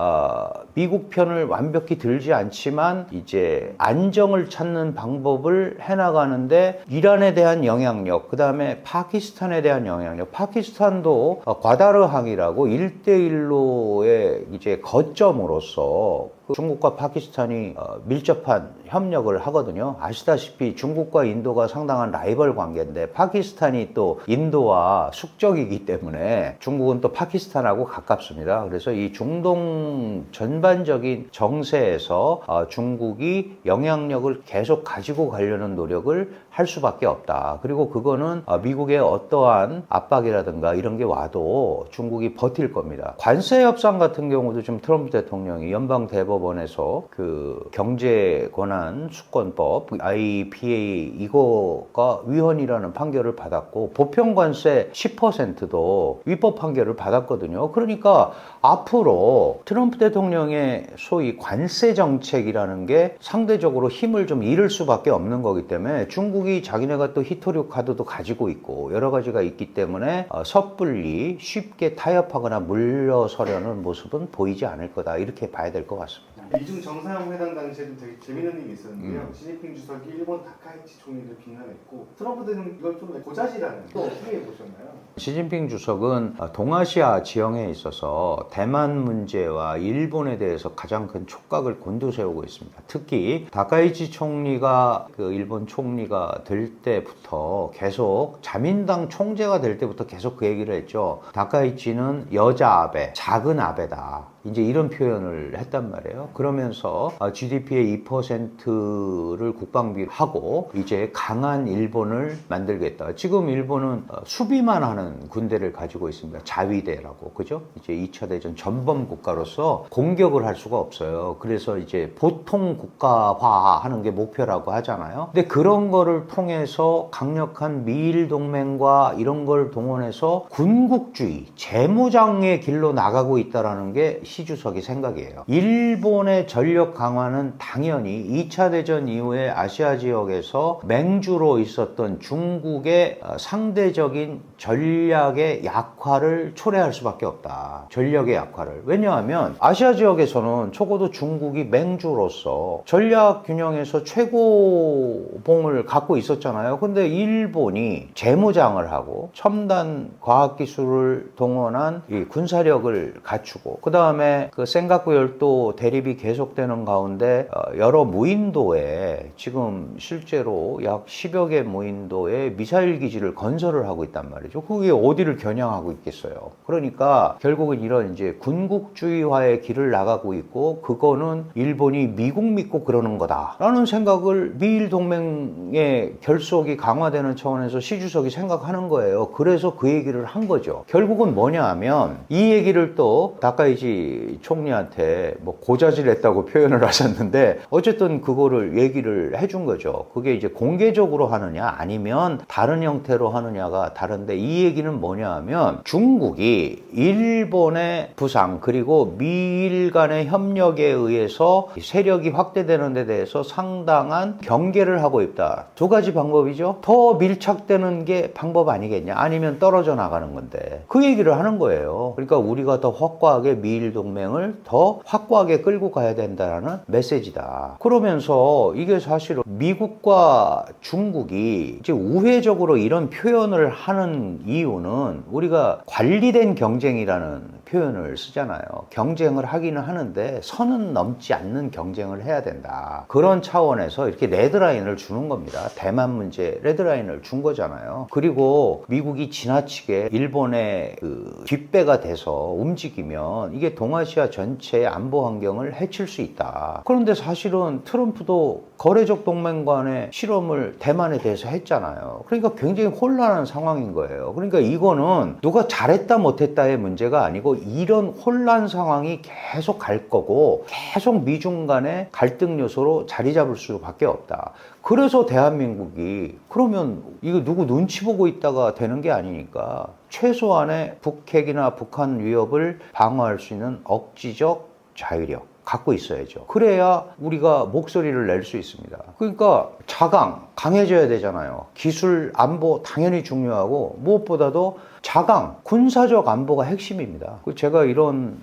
미국 편을 완벽히 들지 않지만 이제 안정을 찾는 방법을 해나가는데 이란에 대한 영향력, 그 다음에 파키스탄에 대한 영향력, 파키스탄도 과다르항이라고 1대1로의 이제 거점으로서 중국과 파키스탄이 밀접한 협력을 하거든요. 아시다시피 중국과 인도가 상당한 라이벌 관계인데 파키스탄이 또 인도와 숙적이기 때문에 중국은 또 파키스탄하고 가깝습니다. 그래서 이 중동 전반적인 정세에서 중국이 영향력을 계속 가지고 가려는 노력을 할 수밖에 없다. 그리고 그거는 미국의 어떠한 압박이라든가 이런 게 와도 중국이 버틸 겁니다. 관세 협상 같은 경우도 좀 트럼프 대통령이 연방 대법원에서 그 경제 권한 수권법 IPA 이거가 위헌이라는 판결을 받았고 보편 관세 10%도 위법 판결을 받았거든요. 그러니까 앞으로 트럼프 대통령의 소위 관세 정책이라는 게 상대적으로 힘을 좀 잃을 수밖에 없는 거기 때문에 중국이 자기네가 또 히토류 카드도 가지고 있고 여러 가지가 있기 때문에 섣불리 쉽게 타협하거나 물러서려는 모습은 보이지 않을 거다 이렇게 봐야 될 것 같습니다. 미중 정상회담 당시에도 되게 재밌는 일이 있었는데요. 시진핑 주석이 일본 다카이치 총리를 비난했고 트럼프 대통령 이걸 좀 고자질하는 또 어떻게 보셨나요? 시진핑 주석은 동아시아 지형에 있어서 대만 문제와 일본에 대해서 가장 큰 촉각을 곤두세우고 있습니다. 특히 다카이치 총리가 그 일본 총리가 될 때부터 계속 자민당 총재가 될 때부터 계속 그 얘기를 했죠. 다카이치는 여자 아베, 작은 아베다. 이제 이런 표현을 했단 말이에요. 그러면서 GDP의 2%를 국방비로 하고 이제 강한 일본을 만들겠다. 지금 일본은 수비만 하는 군대를 가지고 있습니다. 자위대라고. 그죠? 이제 2차 대전 전범 국가로서 공격을 할 수가 없어요. 그래서 이제 보통 국가화 하는 게 목표라고 하잖아요. 근데 그런 거를 통해서 강력한 미일 동맹과 이런 걸 동원해서 군국주의, 재무장의 길로 나가고 있다라는 게 시 주석의 생각이에요. 일본의 전력 강화는 당연히 2차 대전 이후에 아시아 지역에서 맹주로 있었던 중국의 상대적인 전략의 약화를 초래할 수밖에 없다. 전력의 약화를. 왜냐하면 아시아 지역에서는 적어도 중국이 맹주로서 전략 균형에서 최고봉을 갖고 있었잖아요. 근데 일본이 재무장을 하고 첨단 과학기술을 동원한 이 군사력을 갖추고 그 다음에 그 센가쿠 열도 대립이 계속되는 가운데 여러 무인도에 지금 실제로 약 10여 개 무인도에 미사일 기지를 건설을 하고 있단 말이죠. 그게 어디를 겨냥하고 있겠어요. 그러니까 결국은 이런 이제 군국주의화의 길을 나가고 있고 그거는 일본이 미국 믿고 그러는 거다라는 생각을 미일 동맹의 결속이 강화되는 차원에서 시 주석이 생각하는 거예요. 그래서 그 얘기를 한 거죠. 결국은 뭐냐 하면 이 얘기를 또 다카이치 총리한테 뭐 고자질했다고 표현을 하셨는데 어쨌든 그거를 얘기를 해준 거죠. 그게 이제 공개적으로 하느냐 아니면 다른 형태로 하느냐가 다른데 이 얘기는 뭐냐 하면 중국이 일본의 부상 그리고 미일 간의 협력에 의해서 세력이 확대되는 데 대해서 상당한 경계를 하고 있다. 두 가지 방법이죠. 더 밀착되는 게 방법 아니겠냐 아니면 떨어져 나가는 건데 그 얘기를 하는 거예요. 그러니까 우리가 더 확고하게 미일 동맹을 더 확고하게 끌고 가야 된다는 메시지다. 그러면서 이게 사실은 미국과 중국이 이제 우회적으로 이런 표현을 하는 이유는 우리가 관리된 경쟁이라는 표현을 쓰잖아요. 경쟁을 하기는 하는데 선은 넘지 않는 경쟁을 해야 된다. 그런 차원에서 이렇게 레드라인을 주는 겁니다. 대만 문제 레드라인을 준 거잖아요. 그리고 미국이 지나치게 일본의 그 뒷배가 돼서 움직이면 이게 동아시아 전체의 안보 환경을 해칠 수 있다. 그런데 사실은 트럼프도 거래적 동맹 간의 실험을 대만에 대해서 했잖아요. 그러니까 굉장히 혼란한 상황인 거예요. 그러니까 이거는 누가 잘했다 못했다의 문제가 아니고 이런 혼란 상황이 계속 갈 거고 계속 미중 간의 갈등 요소로 자리 잡을 수밖에 없다. 그래서 대한민국이 그러면 이거 누구 눈치 보고 있다가 되는 게 아니니까 최소한의 북핵이나 북한 위협을 방어할 수 있는 억지적 자위력 갖고 있어야죠. 그래야 우리가 목소리를 낼 수 있습니다. 그러니까 자강, 강해져야 되잖아요. 기술 안보 당연히 중요하고 무엇보다도 자강, 군사적 안보가 핵심입니다. 제가 이런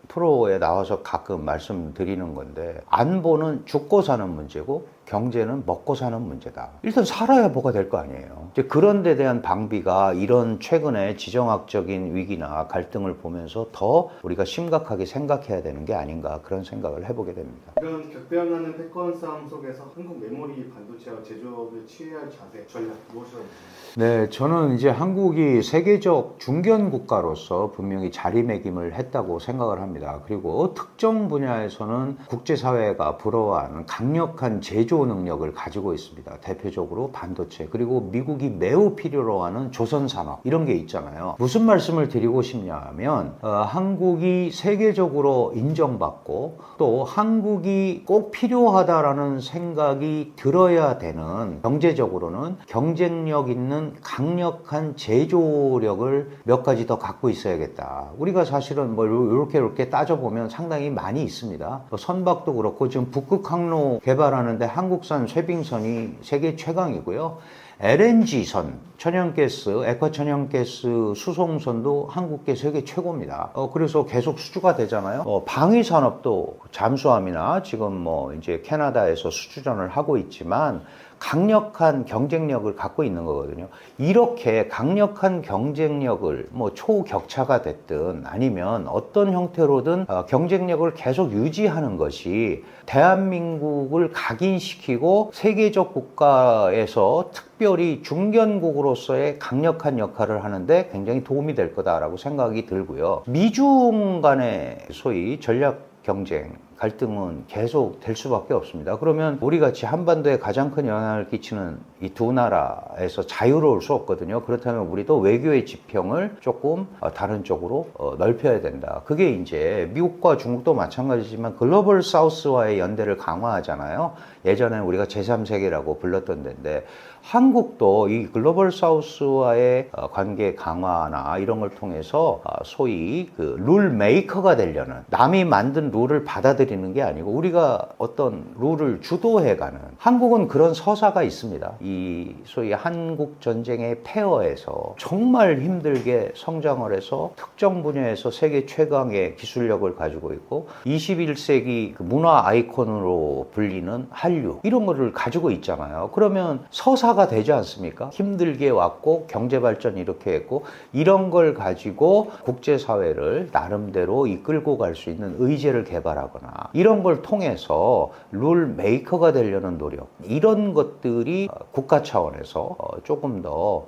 프로에 나와서 가끔 말씀드리는 건데 안보는 죽고 사는 문제고 경제는 먹고 사는 문제다. 일단 살아야 뭐가 될 거 아니에요. 이제 그런 데 대한 방비가 이런 최근의 지정학적인 위기나 갈등을 보면서 더 우리가 심각하게 생각해야 되는 게 아닌가 그런 생각을 해보게 됩니다. 이런 격변하는 패권 싸움 속에서 한국 메모리 반도체와 제조업을 취해야 할 자세, 전략 무엇이라고 보십니까? 네, 저는 이제 한국이 세계적 중견 국가로서 분명히 자리매김을 했다고 생각을 합니다. 그리고 특정 분야에서는 국제사회가 부러워하는 강력한 제조 능력을 가지고 있습니다. 대표적으로 반도체, 그리고 미국이 매우 필요로 하는 조선산업 이런 게 있잖아요. 무슨 말씀을 드리고 싶냐면 한국이 세계적으로 인정받고 또 한국이 꼭 필요하다라는 생각이 들어야 되는 경제적으로는 경쟁력 있는 강력한 제조력을 몇 가지 더 갖고 있어야겠다. 우리가 사실은 뭐 이렇게 따져보면 상당히 많이 있습니다. 선박도 그렇고 지금 북극 항로 개발하는데 한국산 쇠빙선이 세계 최강이고요. LNG선, 천연가스, 액화천연가스 수송선도 한국계 세계 최고입니다. 그래서 계속 수주가 되잖아요. 방위산업도 잠수함이나 지금 뭐 이제 캐나다에서 수주전을 하고 있지만 강력한 경쟁력을 갖고 있는 거거든요. 이렇게 강력한 경쟁력을 뭐 초격차가 됐든 아니면 어떤 형태로든 경쟁력을 계속 유지하는 것이 대한민국을 각인시키고 세계적 국가에서 특별히 중견국으로서의 강력한 역할을 하는데 굉장히 도움이 될 거다라고 생각이 들고요. 미중 간의 소위 전략 경쟁, 갈등은 계속 될 수밖에 없습니다. 그러면 우리 같이 한반도에 가장 큰 영향을 끼치는 이 두 나라에서 자유로울 수 없거든요. 그렇다면 우리도 외교의 지평을 조금 다른 쪽으로 넓혀야 된다. 그게 이제 미국과 중국도 마찬가지지만 글로벌 사우스와의 연대를 강화하잖아요. 예전에 우리가 제3세계라고 불렀던 데인데 한국도 이 글로벌 사우스와의 관계 강화나 이런 걸 통해서 소위 그 룰 메이커가 되려는, 남이 만든 룰을 받아들이는 게 아니고 우리가 어떤 룰을 주도해가는, 한국은 그런 서사가 있습니다. 이 소위 한국 전쟁의 폐허에서 정말 힘들게 성장을 해서 특정 분야에서 세계 최강의 기술력을 가지고 있고 21세기 그 문화 아이콘으로 불리는 한류, 이런 거를 가지고 있잖아요. 그러면 서사가 되지 않습니까? 힘들게 왔고 경제 발전 이렇게 했고 이런 걸 가지고 국제사회를 나름대로 이끌고 갈 수 있는 의제를 개발하거나 이런 걸 통해서 룰 메이커가 되려는 노력, 이런 것들이 국가 차원에서 조금 더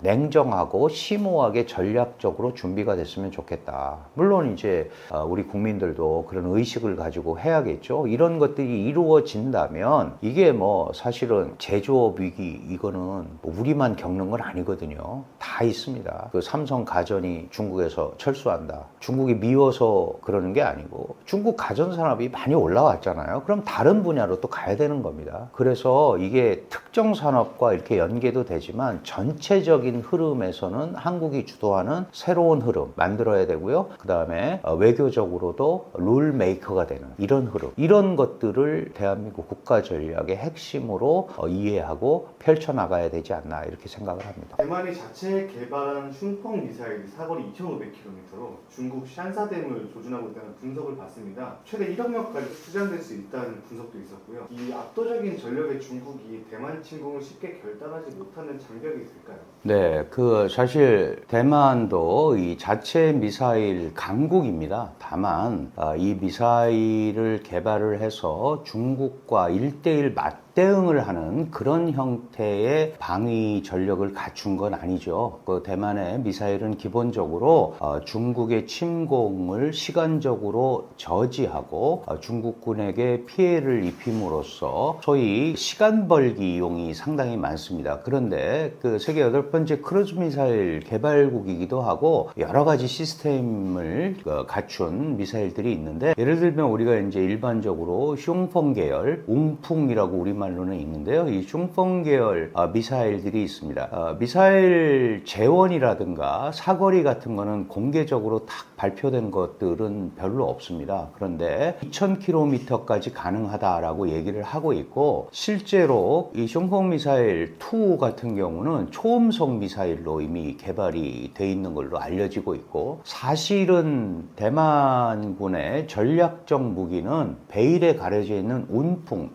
냉정하고 심오하게 전략적으로 준비가 됐으면 좋겠다. 물론 이제 우리 국민들도 그런 의식을 가지고 해야겠죠. 이런 것들이 이루어진다면 이게 뭐 사실은 제조업 위기, 이거는 뭐 우리만 겪는 건 아니거든요. 다 있습니다. 그 삼성 가전이 중국에서 철수한다. 중국이 미워서 그러는 게 아니고 중국 가전 산업이 많이 올라왔잖아요. 그럼 다른 분야로 또 가야 되는 겁니다. 그래서 이게 특정 산업과 이렇게 연계도 되지만 전체적인 흐름에서는 한국이 주도하는 새로운 흐름 만들어야 되고요. 그 다음에 외교적으로도 룰 메이커가 되는 이런 흐름, 이런 것들을 대한민국 국가 전략의 핵심으로 이해하고 펼쳐나가야 되지 않나 이렇게 생각을 합니다. 대만이 자체 개발한 슝펑 미사일이 사거리 2,500km로 중국 샨사댐을 조준하고 있다는 분석을 봤습니다. 최대 1억 명까지 수장될 수 있다는 분석도 있었고요. 이 압도적인 전력의 중국이 대만 침공을 쉽게 결단하지 못하는 장벽이 있을까요? 네, 사실 대만도 이 자체 미사일 강국입니다. 다만 이 미사일을 개발을 해서 중국과 1대1 맞대응을 하는 그런 형태의 방위 전력을 갖춘 건 아니죠. 대만의 미사일은 기본적으로 중국의 침공을 시간적으로 저지하고 중국군에게 피해를 입힘으로써 소위 시간 벌기 이용이 상당히 많습니다. 그런데 세계 8번째 크루즈 미사일 개발국이기도 하고 여러 가지 시스템을 갖춘 미사일들이 있는데, 예를 들면 우리가 이제 일반적으로 슝펑 계열, 웅풍이라고 우리말로는 있는데요. 이 슝펑 계열 미사일들이 있습니다. 미사일 재원이라든가 사거리 같은 거는 공개적으로 딱 발표된 것들은 별로 없습니다. 그런데 2000km까지 가능하다라고 얘기를 하고 있고, 실제로 이 슝펑 미사일 2 같은 경우는 초음속 미사일로 이미 개발이 돼 있는 걸로 알려지고 있고, 사실은 대만군의 전략적 무기는 베일에 가려져 있는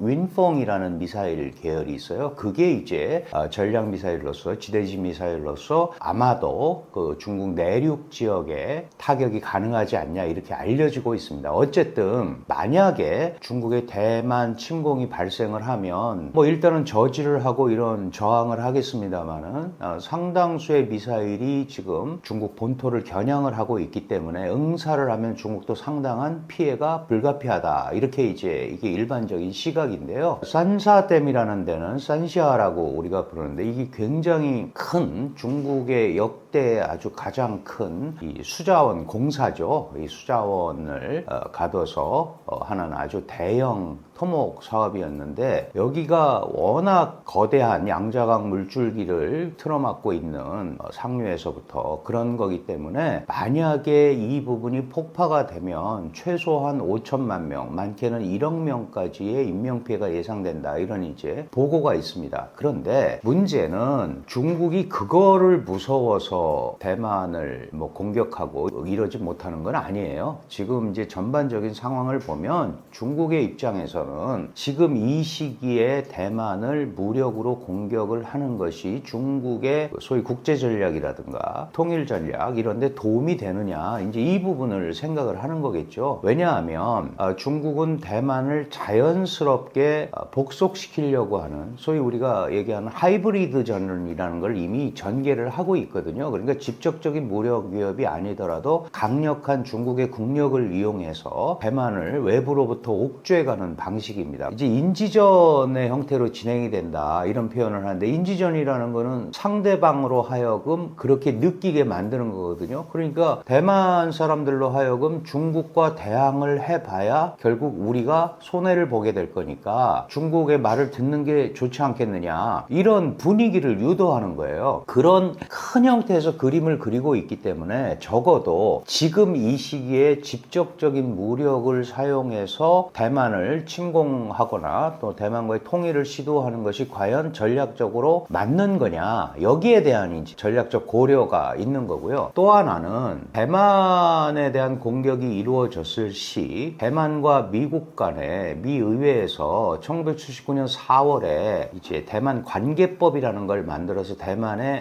윈펑이라는 미사일 계열이 있어요. 그게 이제 전략 미사일로서, 지대지 미사일로서 아마도 중국 내륙 지역에 타격이 가능하지 않냐 이렇게 알려지고 있습니다. 어쨌든 만약에 중국의 대만 침공이 발생을 하면 일단은 저지를 하고 이런 저항을 하겠습니다만은 상당수의 미사일이 지금 중국 본토를 겨냥을 하고 있기 때문에 응사를 하면 중국도 상당한 피해가 불가피하다, 이렇게 이제 이게 일반적인 시각인데요. 산샤댐이라는 데는 산시아라고 우리가 부르는데, 이게 굉장히 큰 중국의 역대 아주 가장 큰 이 수자원 공사죠. 이 수자원을 가둬서 하는 아주 대형 토목 사업이었는데, 여기가 워낙 거대한 양자강 물줄기를 틀어막고 있는 상류에서부터 그런 거기 때문에, 만약에 이 부분이 폭파가 되면 최소한 5천만 명, 많게는 1억 명까지의 인명피해가 예상된다, 이런 이제 보고가 있습니다. 그런데 문제는 중국이 그거를 무서워서 대만을 공격하고 이러지 못하는 건 아니에요. 지금 이제 전반적인 상황을 보면 중국의 입장에서 지금 이 시기에 대만을 무력으로 공격을 하는 것이 중국의 소위 국제 전략이라든가 통일 전략 이런 데 도움이 되느냐, 이제 이 부분을 생각을 하는 거겠죠. 왜냐하면 중국은 대만을 자연스럽게 복속시키려고 하는, 소위 우리가 얘기하는 하이브리드 전이라는 걸 이미 전개를 하고 있거든요. 그러니까 직접적인 무력 위협이 아니더라도 강력한 중국의 국력을 이용해서 대만을 외부로부터 옥죄가는 방식입니다. 이제 인지전의 형태로 진행이 된다, 이런 표현을 하는데, 인지전이라는 거는 상대방으로 하여금 그렇게 느끼게 만드는 거거든요. 그러니까 대만 사람들로 하여금 중국과 대항을 해봐야 결국 우리가 손해를 보게 될 거니까 중국의 말을 듣는 게 좋지 않겠느냐, 이런 분위기를 유도하는 거예요. 그런 큰 형태에서 그림을 그리고 있기 때문에 적어도 지금 이 시기에 직접적인 무력을 사용해서 대만을 침공하거나 또 대만과의 통일을 시도하는 것이 과연 전략적으로 맞는 거냐, 여기에 대한 이제 전략적 고려가 있는 거고요. 또 하나는 대만에 대한 공격이 이루어졌을 시 대만과 미국 간에 미 의회에서 1979년 4월에 이제 대만 관계법이라는 걸 만들어서 대만의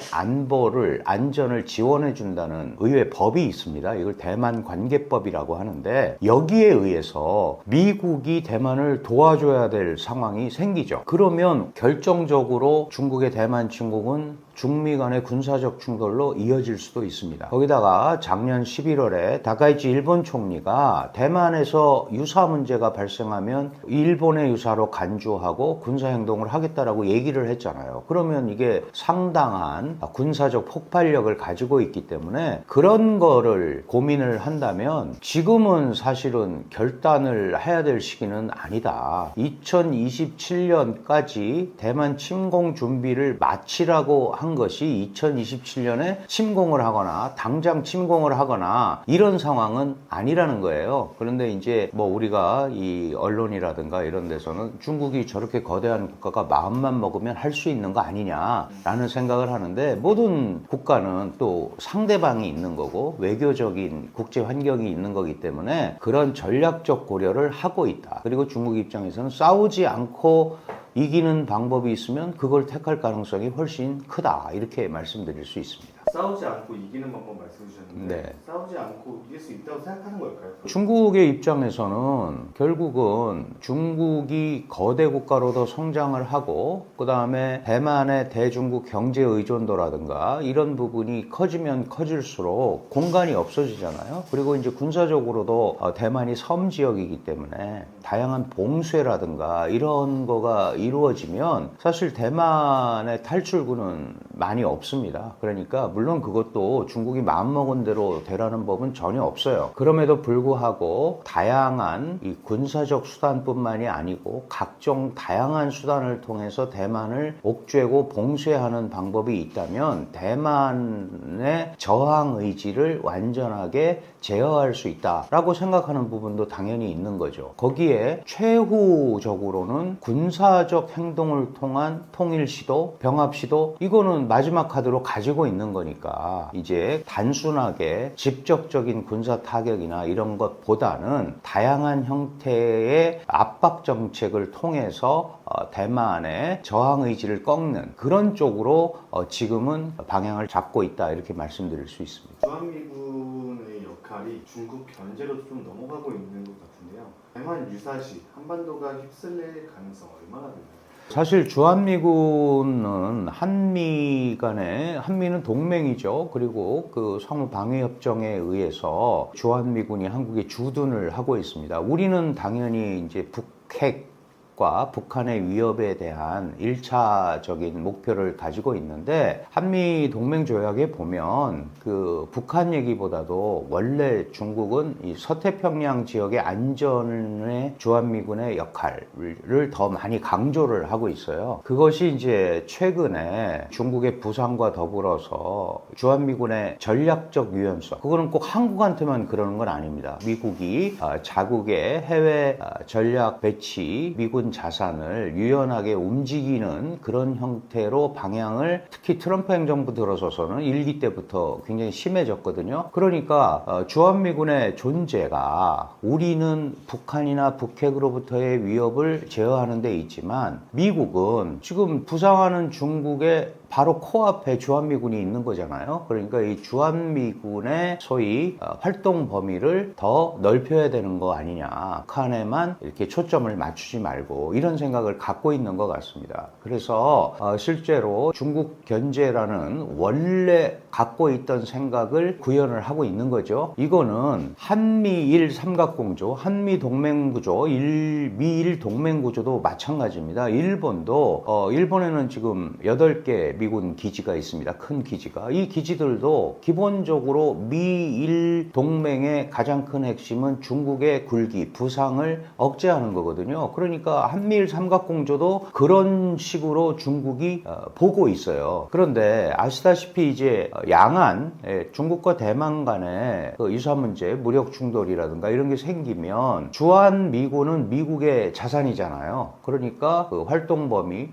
안전을 지원해 준다는 의회 법이 있습니다. 이걸 대만 관계법이라고 하는데, 여기에 의해서 미국이 대만을 도와줘야 될 상황이 생기죠. 그러면 결정적으로 중국의 대만 침공은 중미 간의 군사적 충돌로 이어질 수도 있습니다. 거기다가 작년 11월에 다카이치 일본 총리가 대만에서 유사 문제가 발생하면 일본의 유사로 간주하고 군사행동을 하겠다라고 얘기를 했잖아요. 그러면 이게 상당한 군사적 폭발력을 가지고 있기 때문에 그런 거를 고민을 한다면 지금은 사실은 결단을 해야 될 시기는 아니다. 2027년까지 대만 침공 준비를 마치라고 한 시작한 것이 2027년에 침공을 하거나 당장 침공을 하거나 이런 상황은 아니라는 거예요. 그런데 이제 뭐 우리가 이 언론이라든가 이런 데서는 중국이 저렇게 거대한 국가가 마음만 먹으면 할 수 있는 거 아니냐라는 생각을 하는데, 모든 국가는 또 상대방이 있는 거고 외교적인 국제 환경이 있는 거기 때문에 그런 전략적 고려를 하고 있다. 그리고 중국 입장에서는 싸우지 않고 이기는 방법이 있으면 그걸 택할 가능성이 훨씬 크다, 이렇게 말씀드릴 수 있습니다. 싸우지 않고 이기는 방법 말씀 주셨는데 네. 싸우지 않고 이길 수 있다고 생각하는 걸까요? 중국의 입장에서는 결국은 중국이 거대 국가로 더 성장을 하고, 그 다음에 대만의 대중국 경제 의존도라든가 이런 부분이 커지면 커질수록 공간이 없어지잖아요. 그리고 이제 군사적으로도 대만이 섬 지역이기 때문에 다양한 봉쇄라든가 이런 거가 이루어지면 사실 대만의 탈출구는 많이 없습니다. 그러니까 물론 그것도 중국이 마음먹은 대로 되라는 법은 전혀 없어요. 그럼에도 불구하고 다양한 이 군사적 수단뿐만이 아니고 각종 다양한 수단을 통해서 대만을 옥죄고 봉쇄하는 방법이 있다면 대만의 저항 의지를 완전하게 제어할 수 있다라고 생각하는 부분도 당연히 있는 거죠. 거기에 최후적으로는 군사적 행동을 통한 통일 시도, 병합 시도, 이거는 마지막 카드로 가지고 있는 거니까 이제 단순하게 직접적인 군사 타격이나 이런 것보다는 다양한 형태의 압박 정책을 통해서 대만의 저항 의지를 꺾는 그런 쪽으로 지금은 방향을 잡고 있다, 이렇게 말씀드릴 수 있습니다. 주한미군의 역할이 중국 견제로 좀 넘어가고 있는 것 같은데요. 대만 유사시 한반도가 휩쓸릴 가능성 얼마나 되나요? 사실 주한미군은 한미는 동맹이죠. 그리고 그 상호 방위 협정에 의해서 주한미군이 한국에 주둔을 하고 있습니다. 우리는 당연히 이제 북핵 과 북한의 위협에 대한 1차적인 목표를 가지고 있는데, 한미 동맹 조약에 보면 그 북한 얘기보다도 원래 중국은 이 서태평양 지역의 안전에 주한미군의 역할을 더 많이 강조를 하고 있어요. 그것이 이제 최근에 중국의 부상과 더불어서 주한미군의 전략적 유연성, 그거는 꼭 한국한테만 그러는 건 아닙니다. 미국이 자국의 해외 전략 배치, 미군 자산을 유연하게 움직이는 그런 형태로 방향을, 특히 트럼프 행정부 들어서서는 1기 때부터 굉장히 심해졌거든요. 그러니까 주한미군의 존재가 우리는 북한이나 북핵으로부터의 위협을 제어하는 데 있지만, 미국은 지금 부상하는 중국의 바로 코앞에 주한미군이 있는 거잖아요. 그러니까 이 주한미군의 소위 활동 범위를 더 넓혀야 되는 거 아니냐, 북한에만 이렇게 초점을 맞추지 말고, 이런 생각을 갖고 있는 것 같습니다. 그래서 실제로 중국 견제라는 원래 갖고 있던 생각을 구현을 하고 있는 거죠. 이거는 한미일 삼각공조, 한미 동맹구조, 미일 동맹구조도 마찬가지입니다. 일본에는 지금 8개 미군 기지가 있습니다. 큰 기지가. 이 기지들도 기본적으로 미일 동맹의 가장 큰 핵심은 중국의 굴기, 부상을 억제하는 거거든요. 그러니까 한미일 삼각공조도 그런 식으로 중국이 보고 있어요. 그런데 아시다시피 이제 양안, 중국과 대만 간의 그 이수한 문제, 무력 충돌이라든가 이런 게 생기면 주한미군은 미국의 자산이잖아요. 그러니까 그 활동 범위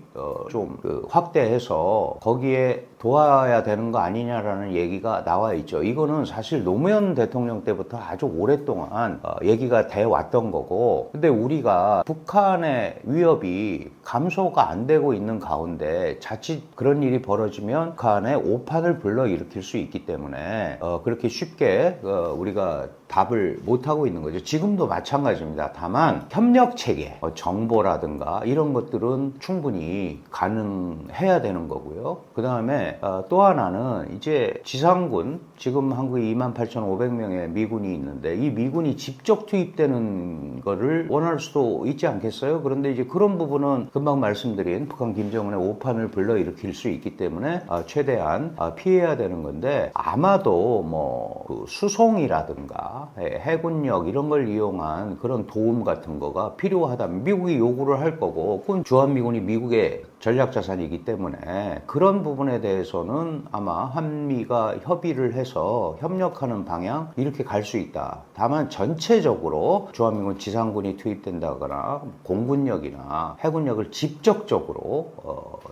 좀 확대해서 거기에 도와야 되는 거 아니냐라는 얘기가 나와 있죠. 이거는 사실 노무현 대통령 때부터 아주 오랫동안 얘기가 돼 왔던 거고, 근데 우리가 북한의 위협이 감소가 안 되고 있는 가운데 자칫 그런 일이 벌어지면 북한의 오판을 불러일으킬 수 있기 때문에 그렇게 쉽게 우리가 답을 못하고 있는 거죠. 지금도 마찬가지입니다. 다만 협력 체계, 정보라든가 이런 것들은 충분히 가능해야 되는 거고요. 그 다음에 또 하나는 이제 지상군, 지금 한국에 28,500명의 미군이 있는데 이 미군이 직접 투입되는 거를 원할 수도 있지 않겠어요? 그런데 이제 그런 부분은 금방 말씀드린 북한 김정은의 오판을 불러일으킬 수 있기 때문에 최대한 피해야 되는 건데, 아마도 그 수송이라든가 해군력 이런 걸 이용한 그런 도움 같은 거가 필요하다면 미국이 요구를 할 거고, 그건 주한미군이 미국에 전략자산이기 때문에 그런 부분에 대해서는 아마 한미가 협의를 해서 협력하는 방향 이렇게 갈 수 있다. 다만 전체적으로 주한미군 지상군이 투입된다거나 공군력이나 해군력을 직접적으로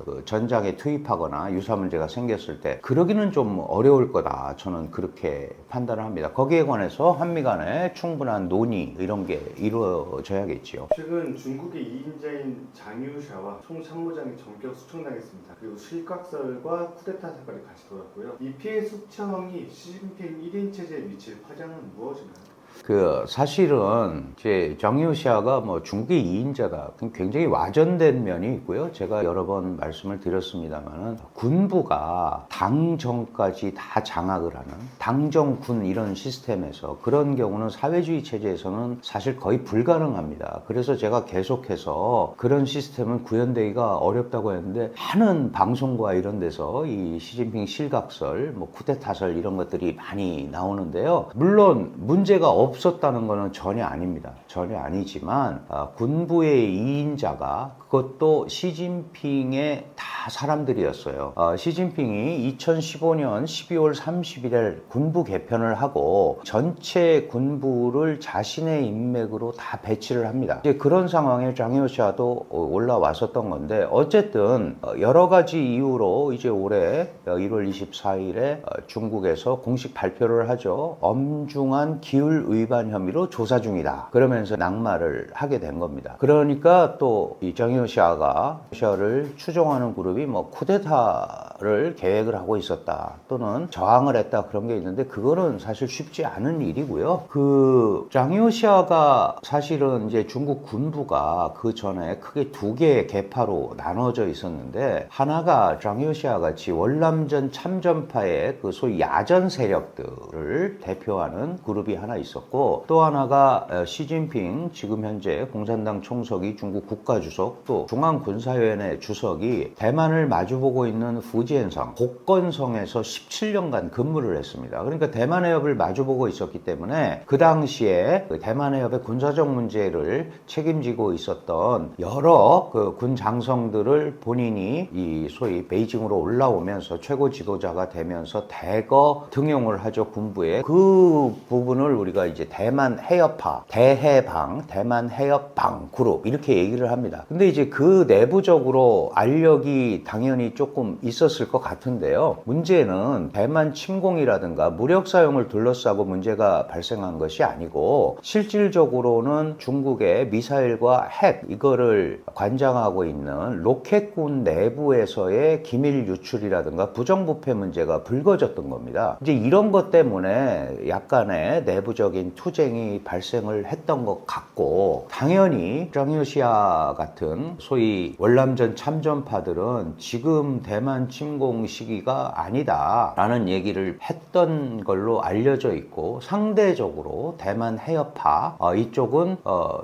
그 전장에 투입하거나 유사 문제가 생겼을 때 그러기는 좀 어려울 거다. 저는 그렇게 판단을 합니다. 거기에 관해서 한미 간에 충분한 논의 이런 게 이루어져야겠지요. 최근 중국의 2인자인 장유샤와 총참모장이 전격 수청당했습니다. 그리고 실각설과 쿠데타 사건이 같이 돌았고요. 이 피해 숙청이 시진핑 1인 체제에 미칠 파장은 무엇인가요? 그 사실은 이제 정유시아가 뭐 중국의 2인자다. 굉장히 와전된 면이 있고요. 제가 여러 번 말씀을 드렸습니다만은 군부가 당정까지 다 장악을 하는 당정군 이런 시스템에서 그런 경우는 사회주의 체제에서는 사실 거의 불가능합니다. 그래서 제가 계속해서 그런 시스템은 구현되기가 어렵다고 했는데 많은 방송과 이런 데서 이 시진핑 실각설, 뭐 쿠데타설 이런 것들이 많이 나오는데요. 물론 문제가 없었다는 것은 전혀 아닙니다. 전혀 아니지만 군부의 2인자가 그것도 시진핑의 다 사람들이었어요. 시진핑이 2015년 12월 31일 군부 개편을 하고 전체 군부를 자신의 인맥으로 다 배치를 합니다. 이제 그런 상황에 장효샤도 올라왔었던 건데 어쨌든 여러 가지 이유로 이제 올해 1월 24일에 중국에서 공식 발표를 하죠. 엄중한 기율 위반 혐의로 조사 중이다. 그러면서 낙마를 하게 된 겁니다. 그러니까 또 이 정유샤를 추종하는 그룹이 뭐 쿠데타를 계획을 하고 있었다. 또는 저항을 했다. 그런 게 있는데 그거는 사실 쉽지 않은 일이고요. 그 장유샤가 사실은 이제 중국 군부가 그 전에 크게 두 개의 계파로 나눠져 있었는데 하나가 장유샤 같이 월남전 참전파의 그 소위 야전 세력들을 대표하는 그룹이 하나 있었고 또 하나가 시진핑 지금 현재 공산당 총석이 중국 국가주석 또 중앙군사위원회 주석이 대만을 마주보고 있는 후지엔성 복건성에서 17년간 근무를 했습니다. 그러니까 대만 해협을 마주보고 있었기 때문에 그 당시에 그 대만 해협의 군사적 문제를 책임지고 있었던 여러 그 군 장성들을 본인이 이 소위 베이징으로 올라오면서 최고 지도자가 되면서 대거 등용을 하죠. 군부에. 그 부분을 우리가 이제 대만 해협파, 대해방, 대만 해협방 그룹 이렇게 얘기를 합니다. 근데 이제 그 내부적으로 알력이 당연히 조금 있었을 것 같은데요. 문제는 대만 침공이라든가 무력 사용을 둘러싸고 문제가 발생한 것이 아니고 실질적으로는 중국의 미사일과 핵 이거를 관장하고 있는 로켓군 내부에서의 기밀 유출이라든가 부정부패 문제가 불거졌던 겁니다. 이제 이런 것 때문에 약간의 내부적인 투쟁이 발생을 했던 것 같고 당연히 정유시아 같은 소위 월남전 참전파들은 지금 대만 침공 시기가 아니다 라는 얘기를 했던 걸로 알려져 있고 상대적으로 대만 해협파 이쪽은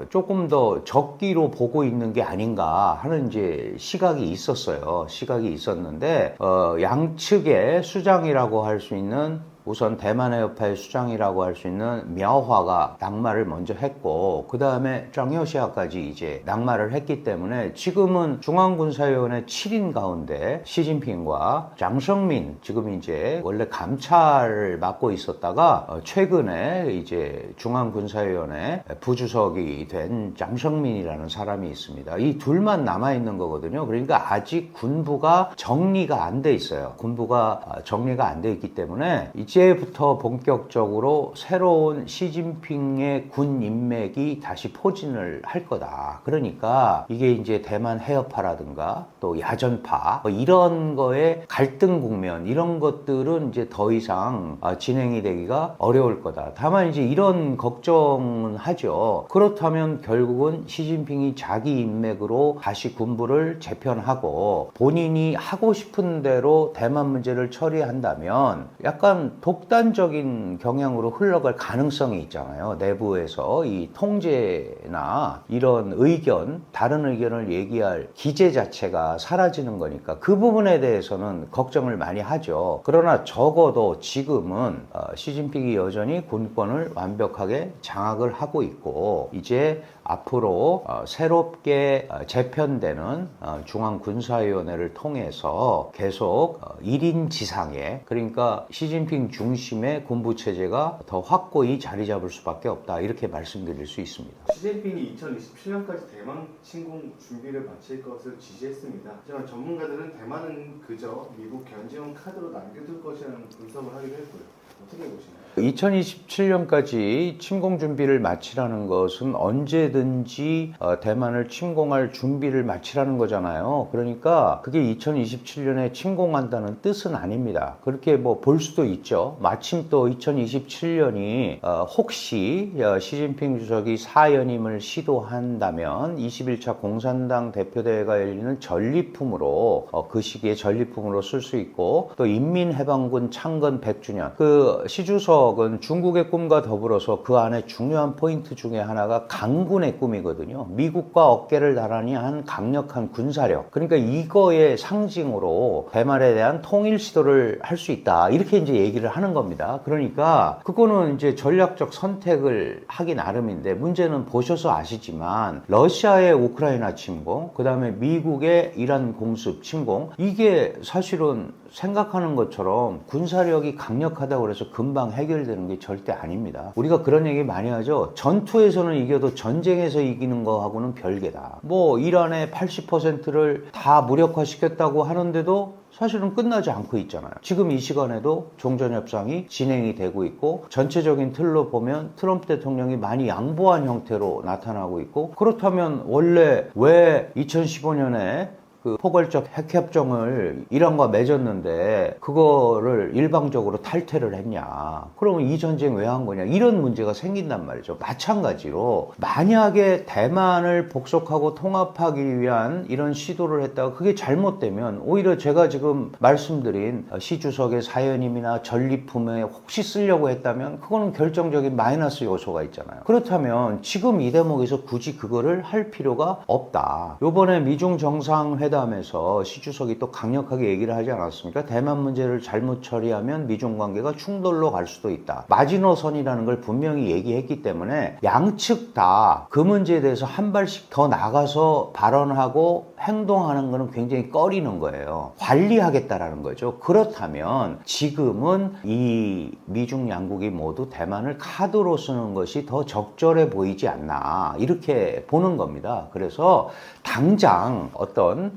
조금 더 적기로 보고 있는 게 아닌가 하는 이제 시각이 있었어요. 시각이 있었는데 양측의 수장이라고 할 수 있는 우선 대만 해협파의 수장이라고 할 수 있는 미아화가 낙마를 먼저 했고 그 다음에 정여시아까지 이제 낙마를 했기 때문에 지금은 중앙군사위원회 7인 가운데 시진핑과 장성민 지금 이제 원래 감찰을 맡고 있었다가 최근에 이제 중앙군사위원회 부주석이 된 장성민이라는 사람이 있습니다. 이 둘만 남아 있는 거거든요. 그러니까 아직 군부가 정리가 안 돼 있어요. 군부가 정리가 안 돼 있기 때문에 이제부터 본격적으로 새로운 시진핑의 군 인맥이 다시 포진을 할 거다. 그러니까 이게 이제 대만 해협파라든가 또 야전파 뭐 이런 거에 갈등 국면 이런 것들은 이제 더 이상 진행이 되기가 어려울 거다. 다만 이제 이런 걱정은 하죠. 그렇다면 결국은 시진핑이 자기 인맥으로 다시 군부를 재편하고 본인이 하고 싶은 대로 대만 문제를 처리한다면 약간 독단적인 경향으로 흘러갈 가능성이 있잖아요. 내부에서 이 통제나 이런 의견, 다른 의견을 얘기할 기제 자체가 사라지는 거니까 그 부분에 대해서는 걱정을 많이 하죠. 그러나 적어도 지금은 시진핑이 여전히 군권을 완벽하게 장악을 하고 있고, 이제 앞으로 새롭게 재편되는 중앙군사위원회를 통해서 계속 1인 지상에, 그러니까 시진핑 중심의 군부체제가 더 확고히 자리 잡을 수밖에 없다, 이렇게 말씀드릴 수 있습니다. 시진핑이 2027년까지 대만 침공 준비를 마칠 것을 지시했습니다. 하지만 전문가들은 대만은 그저 미국 견제용 카드로 남겨둘 것이라는 분석을 하기도 했고요. 어떻게 보시나요? 2027년까지 침공 준비를 마치라는 것은 언제든지 대만을 침공할 준비를 마치라는 거잖아요. 그러니까 그게 2027년에 침공한다는 뜻은 아닙니다. 그렇게 뭐 볼 수도 있죠. 마침 또 2027년이 혹시 시진핑 주석이 사연임을 시도한다면 21차 공산당 대표대회가 열리는 전리품으로, 그 시기에 전리품으로 쓸 수 있고, 또 인민해방군 창건 100주년, 그 시주석은 중국의 꿈과 더불어서 그 안에 중요한 포인트 중에 하나가 강군의 꿈이거든요. 미국과 어깨를 나란히 한 강력한 군사력. 그러니까 이거의 상징으로 대만에 대한 통일 시도를 할 수 있다, 이렇게 이제 얘기를 하는 겁니다. 그러니까 그거는 이제 전략적 선택을 하기 나름인데, 문제는 보셔서 아시지만 러시아의 우크라이나 침공, 그 다음에 미국의 이란 공습 침공, 이게 사실은 생각하는 것처럼 군사력이 강력하다고 해서 금방 해결되는 게 절대 아닙니다. 우리가 그런 얘기 많이 하죠. 전투에서는 이겨도 전쟁에서 이기는 거하고는 별개다. 뭐 이란의 80%를 다 무력화시켰다고 하는데도 사실은 끝나지 않고 있잖아요. 지금 이 시간에도 종전협상이 진행이 되고 있고, 전체적인 틀로 보면 트럼프 대통령이 많이 양보한 형태로 나타나고 있고, 그렇다면 원래 왜 2015년에 그 포괄적 핵협정을 이란과 맺었는데 그거를 일방적으로 탈퇴를 했냐, 그러면 이 전쟁 왜 한 거냐, 이런 문제가 생긴단 말이죠. 마찬가지로 만약에 대만을 복속하고 통합하기 위한 이런 시도를 했다가 그게 잘못되면 오히려 제가 지금 말씀드린 시 주석의 사연임이나 전리품에 혹시 쓰려고 했다면 그거는 결정적인 마이너스 요소가 있잖아요. 그렇다면 지금 이 대목에서 굳이 그거를 할 필요가 없다. 요번에 미중 정상회담 에서 시 주석이 또 강력하게 얘기를 하지 않았습니까? 대만 문제를 잘못 처리하면 미중 관계가 충돌로 갈 수도 있다. 마지노선이라는 걸 분명히 얘기했기 때문에 양측 다 그 문제에 대해서 한 발씩 더 나가서 발언하고 행동하는 것은 굉장히 꺼리는 거예요. 관리하겠다라는 거죠. 그렇다면 지금은 이 미중 양국이 모두 대만을 카드로 쓰는 것이 더 적절해 보이지 않나, 이렇게 보는 겁니다. 그래서 당장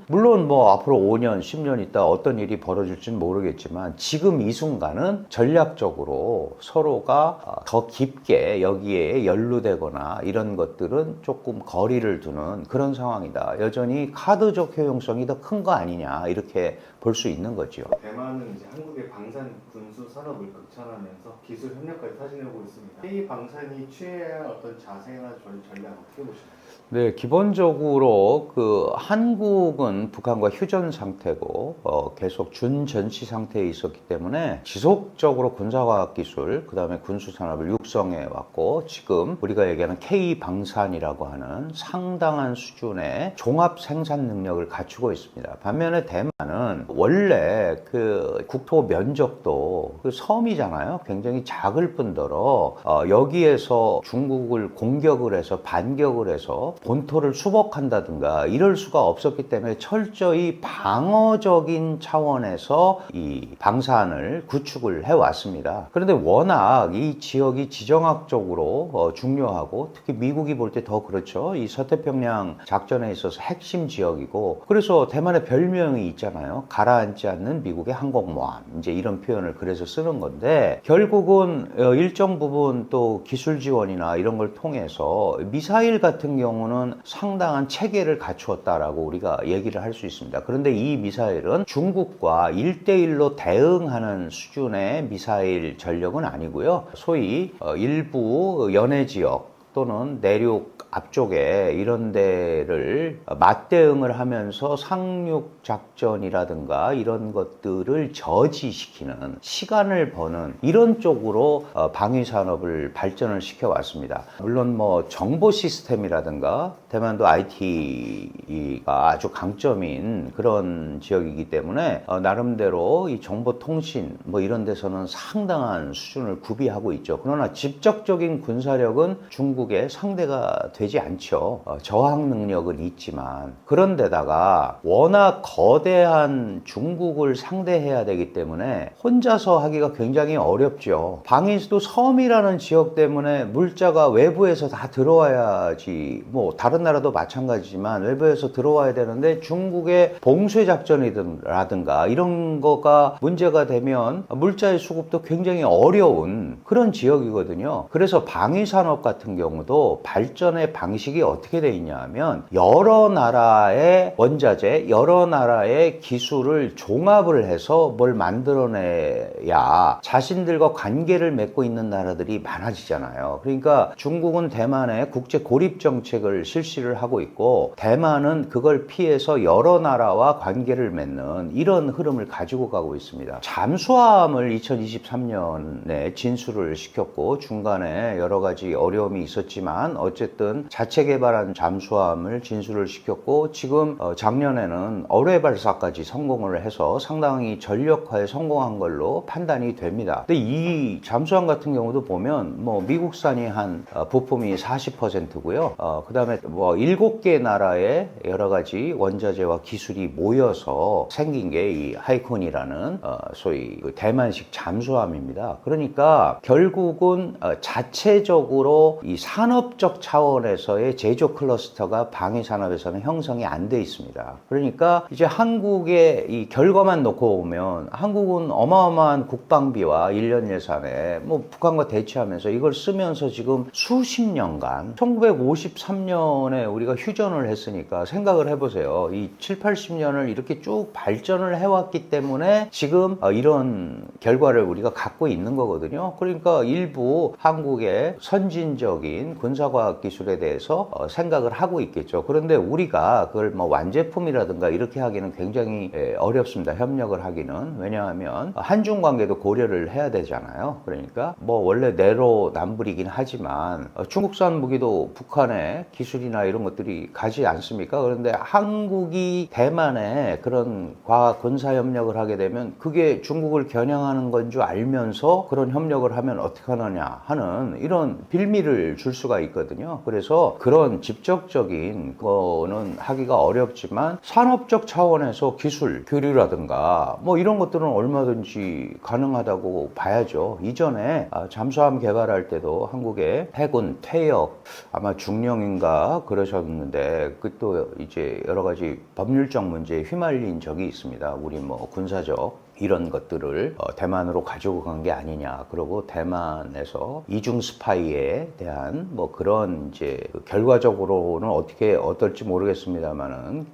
물론 뭐 앞으로 5년, 10년 있다 어떤 일이 벌어질지는 모르겠지만 지금 이 순간은 전략적으로 서로가 더 깊게 여기에 연루되거나 이런 것들은 조금 거리를 두는 그런 상황이다. 여전히 카드적 효용성이 더 큰 거 아니냐, 이렇게 볼 수 있는 거죠. 대만은 이제 한국의 방산 군수 산업을 극찬하면서 기술 협력까지 타진하고 있습니다. 이 방산이 취해야 할 어떤 자세나 전략 어떻게 보시나요? 네, 기본적으로 그 한국은 북한과 휴전 상태고 계속 준전시 상태에 있었기 때문에 지속적으로 군사과학기술, 그 다음에 군수산업을 육성해 왔고, 지금 우리가 얘기하는 K방산이라고 하는 상당한 수준의 종합 생산 능력을 갖추고 있습니다. 반면에 대만은 원래 그 국토 면적도 그 섬이잖아요. 굉장히 작을 뿐더러 여기에서 중국을 공격을 해서 반격을 해서 본토를 수복한다든가 이럴 수가 없었기 때문에 철저히 방어적인 차원에서 이 방산을 구축을 해왔습니다. 그런데 워낙 이 지역이 지정학적으로 중요하고, 특히 미국이 볼 때 더 그렇죠. 이 서태평양 작전에 있어서 핵심 지역이고, 그래서 대만의 별명이 있잖아요. 가라앉지 않는 미국의 항공모함, 이제 이런 표현을 그래서 쓰는 건데, 결국은 일정 부분 또 기술 지원이나 이런 걸 통해서 미사일 같은 경우는 상당한 체계를 갖추었다라고 우리가 얘기를 할 수 있습니다. 그런데 이 미사일은 중국과 1대1로 대응하는 수준의 미사일 전력은 아니고요. 소위 일부 연해 지역, 또는 내륙 앞쪽에 이런 데를 맞대응을 하면서 상륙 작전이라든가 이런 것들을 저지시키는 시간을 버는 이런 쪽으로 방위 산업을 발전을 시켜 왔습니다. 물론 뭐 정보 시스템이라든가 대만도 IT가 아주 강점인 그런 지역이기 때문에 나름대로 이 정보 통신 뭐 이런 데서는 상당한 수준을 구비하고 있죠. 그러나 직접적인 군사력은 중국의 상대가 되지 않죠. 저항 능력은 있지만 그런데다가 워낙 거대한 중국을 상대해야 되기 때문에 혼자서 하기가 굉장히 어렵죠. 방위도 섬이라는 지역 때문에 물자가 외부에서 다 들어와야지 뭐 다른 나라도 마찬가지지만 외부에서 들어와야 되는데 중국의 봉쇄 작전이라든가 이런 거가 문제가 되면 물자의 수급도 굉장히 어려운 그런 지역이거든요. 그래서 방위 산업 같은 경우도 발전의 방식이 어떻게 돼 있냐 하면 여러 나라의 원자재, 여러 나라의 기술을 종합을 해서 뭘 만들어내야 자신들과 관계를 맺고 있는 나라들이 많아지잖아요. 그러니까 중국은 대만의 국제 고립 정책을 실시를 하고 있고 대만은 그걸 피해서 여러 나라와 관계를 맺는 이런 흐름을 가지고 가고 있습니다. 잠수함을 2023년에 진수를 시켰고 중간에 여러 가지 어려움이 있었지만 어쨌든 자체 개발한 잠수함을 진수를 시켰고 지금 작년에는 어뢰 발사까지 성공을 해서 상당히 전력화에 성공한 걸로 판단이 됩니다. 근데 이 잠수함 같은 경우도 보면 뭐 미국산이 한 부품이 40%고요. 그 다음에 뭐 7개 나라의 여러 가지 원자재와 기술이 모여서 생긴 게 이 하이콘이라는 소위 대만식 잠수함입니다. 그러니까 결국은 자체적으로 이 산업적 차원에서의 제조 클러스터가 방위 산업에서는 형성이 안 돼 있습니다. 그러니까 이제 한국의 이 결과만 놓고 보면 한국은 어마어마한 국방비와 1년 예산에 뭐 북한과 대치하면서 이걸 쓰면서 지금 수십 년간 1953년에 우리가 휴전을 했으니까 생각을 해보세요. 이 7, 80년을 이렇게 쭉 발전을 해왔기 때문에 지금 이런 결과를 우리가 갖고 있는 거거든요. 그러니까 일부 한국의 선진적인 군사과학 기술에 대해서 생각을 하고 있겠죠. 그런데 우리가 그걸 뭐 완제품이라든가 이렇게 하기는 굉장히 어렵습니다. 협력을 하기는. 왜냐하면 한중 관계도 고려를 해야 되잖아요. 그러니까 뭐 원래 내로남불이긴 하지만 중국산 무기도 북한의 기술이나 이런 것들이 가지 않습니까? 그런데 한국이 대만에 그런 과학 군사 협력을 하게 되면 그게 중국을 겨냥하는 건 줄 알면서 그런 협력을 하면 어떻게 하느냐 하는 이런 빌미를 줄 수가 있거든요. 그래서 그런 직접적인 거는 하기가 어렵지만 산업적 차원에서 기술 교류라든가 뭐 이런 것들은 얼마든지 가능하다고 봐야죠. 이전에 잠수함 개발할 때도 한국의 해군 퇴역 아마 중령인가 그러셨는데 그또 이제 여러 가지 법률적 문제에 휘말린 적이 있습니다. 우리 뭐 군사적 이런 것들을 대만으로 가지고 간 게 아니냐. 그리고 대만에서 이중 스파이에 대한 뭐 그런 이제 결과적으로는 어떨지 모르겠습니다만은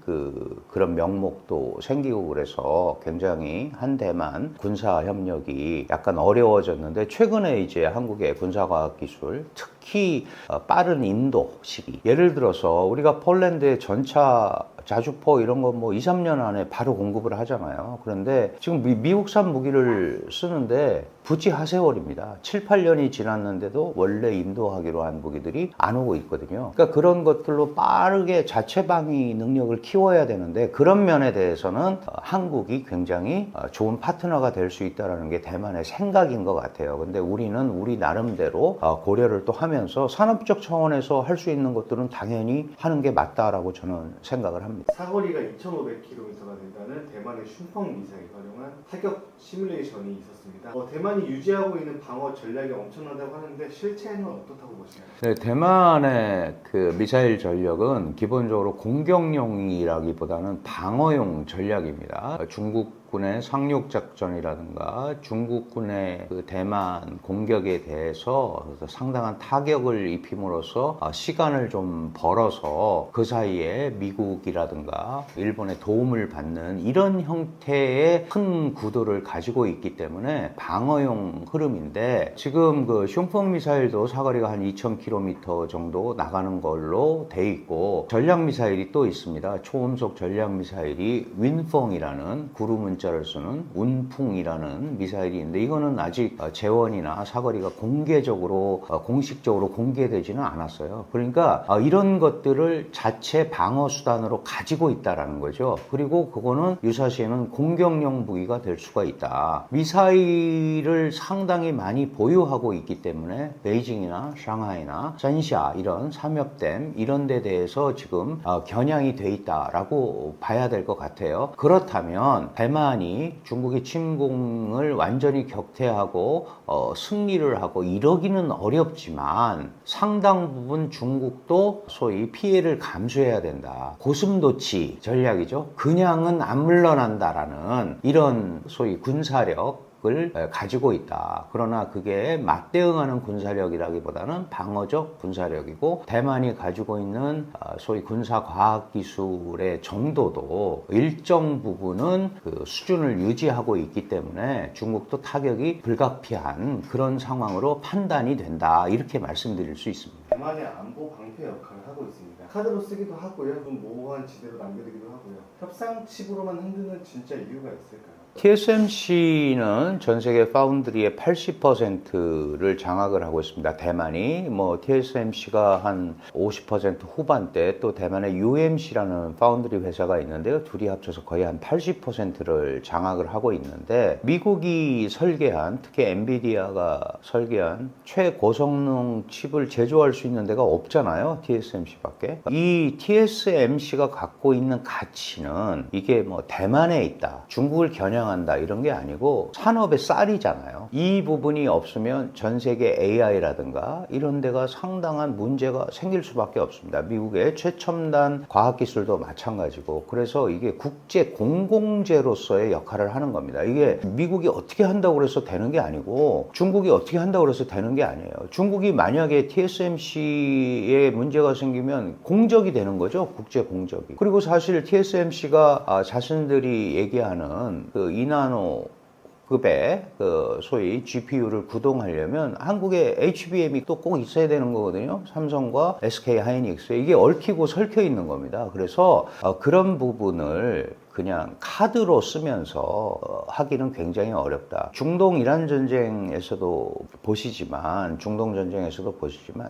그런 명목도 생기고 그래서 굉장히 한대만 군사 협력이 약간 어려워졌는데 최근에 이제 한국의 군사과학 기술 특히 빠른 인도 시기 예를 들어서 우리가 폴란드의 전차 자주포 이런 거 뭐 2, 3년 안에 바로 공급을 하잖아요. 그런데 지금 미국산 무기를 쓰는데 부지 하세월입니다. 7, 8년이 지났는데도 원래 인도하기로 한 무기들이 안 오고 있거든요. 그러니까 그런 것들로 빠르게 자체 방위 능력을 키워야 되는데 그런 면에 대해서는 한국이 굉장히 좋은 파트너가 될 수 있다는 게 대만의 생각인 것 같아요. 근데 우리는 우리 나름대로 고려를 또 하면서 산업적 차원에서 할 수 있는 것들은 당연히 하는 게 맞다라고 저는 생각을 합니다. 사거리가 2,500km가 된다는 대만의 슌펑 미사일 활용한 타격 시뮬레이션이 있었습니다. 대만이 유지하고 있는 방어 전략이 엄청나다고 하는데 실체는 어떻다고 보시나요? 네, 대만의 그 미사일 전력은 기본적으로 공격용이라기보다는 방어용 전략입니다. 중국 중국군의 상륙 작전이라든가 중국군의 그 대만 공격에 대해서 상당한 타격을 입힘으로써 시간을 좀 벌어서 그 사이에 미국이라든가 일본의 도움을 받는 이런 형태의 큰 구도를 가지고 있기 때문에 방어용 흐름인데, 지금 그 슝펑 미사일도 사거리가 한 2000km 정도 나가는 걸로 돼 있고, 전략 미사일이 또 있습니다. 초음속 전략 미사일이 윈펑이라는 구루 문자를 쓰는 운풍이라는 미사일이 있는데, 이거는 아직 재원이나 사거리가 공식적으로 공개되지는 않았어요. 그러니까 이런 것들을 자체 방어 수단으로 가지고 있다라는 거죠. 그리고 그거는 유사시에는 공격용 무기가 될 수가 있다. 미사일을 상당히 많이 보유하고 있기 때문에 베이징이나 상하이나 산샤 이런 삼엽댐 이런 데 대해서 지금 겨냥이 돼 있다라고 봐야 될 것 같아요. 그렇다면 대만이 중국의 침공을 완전히 격퇴하고 승리를 하고 이러기는 어렵지만, 상당 부분 중국도 소위 피해를 감수해야 된다. 고슴도치 전략이죠. 그냥은 안 물러난다라는 이런 소위 군사력 을 가지고 있다. 그러나 그게 맞대응하는 군사력이라기보다는 방어적 군사력이고, 대만이 가지고 있는 소위 군사과학기술의 정도도 일정 부분은 그 수준을 유지하고 있기 때문에 중국도 타격이 불가피한 그런 상황으로 판단이 된다. 이렇게 말씀드릴 수 있습니다. 대만의 안보 방패 역할을 하고 있습니다. 카드로 쓰기도 하고요. 좀 모호한 지대로 남겨두기도 하고요. 협상 칩으로만 흔드는 진짜 이유가 있을까요? TSMC는 전 세계 파운드리의 80%를 장악을 하고 있습니다. 대만이 TSMC가 한 50% 후반대, 또 대만의 UMC라는 파운드리 회사가 있는데요. 둘이 합쳐서 거의 한 80%를 장악을 하고 있는데, 미국이 설계한, 특히 엔비디아가 설계한 최고성능 칩을 제조할 수 있는 데가 없잖아요. TSMC밖에. 이 TSMC가 갖고 있는 가치는 이게 대만에 있다, 중국을 겨냥한다 이런 게 아니고 산업의 쌀이잖아요. 이 부분이 없으면 전 세계 AI라든가 이런 데가 상당한 문제가 생길 수밖에 없습니다. 미국의 최첨단 과학기술도 마찬가지고, 그래서 이게 국제 공공재로서의 역할을 하는 겁니다. 이게 미국이 어떻게 한다고 해서 되는 게 아니고 중국이 어떻게 한다고 해서 되는 게 아니에요. 중국이 만약에 TSMC에 문제가 생기면 공적이 되는 거죠. 국제 공적이. 그리고 사실 TSMC가 자신들이 얘기하는 그 2나노 급의 그 소위 GPU를 구동하려면 한국에 HBM이 또 꼭 있어야 되는 거거든요. 삼성과 SK 하이닉스에 이게 얽히고 설켜 있는 겁니다. 그래서 그런 부분을 그냥 카드로 쓰면서 하기는 굉장히 어렵다. 중동 이란 전쟁에서도 보시지만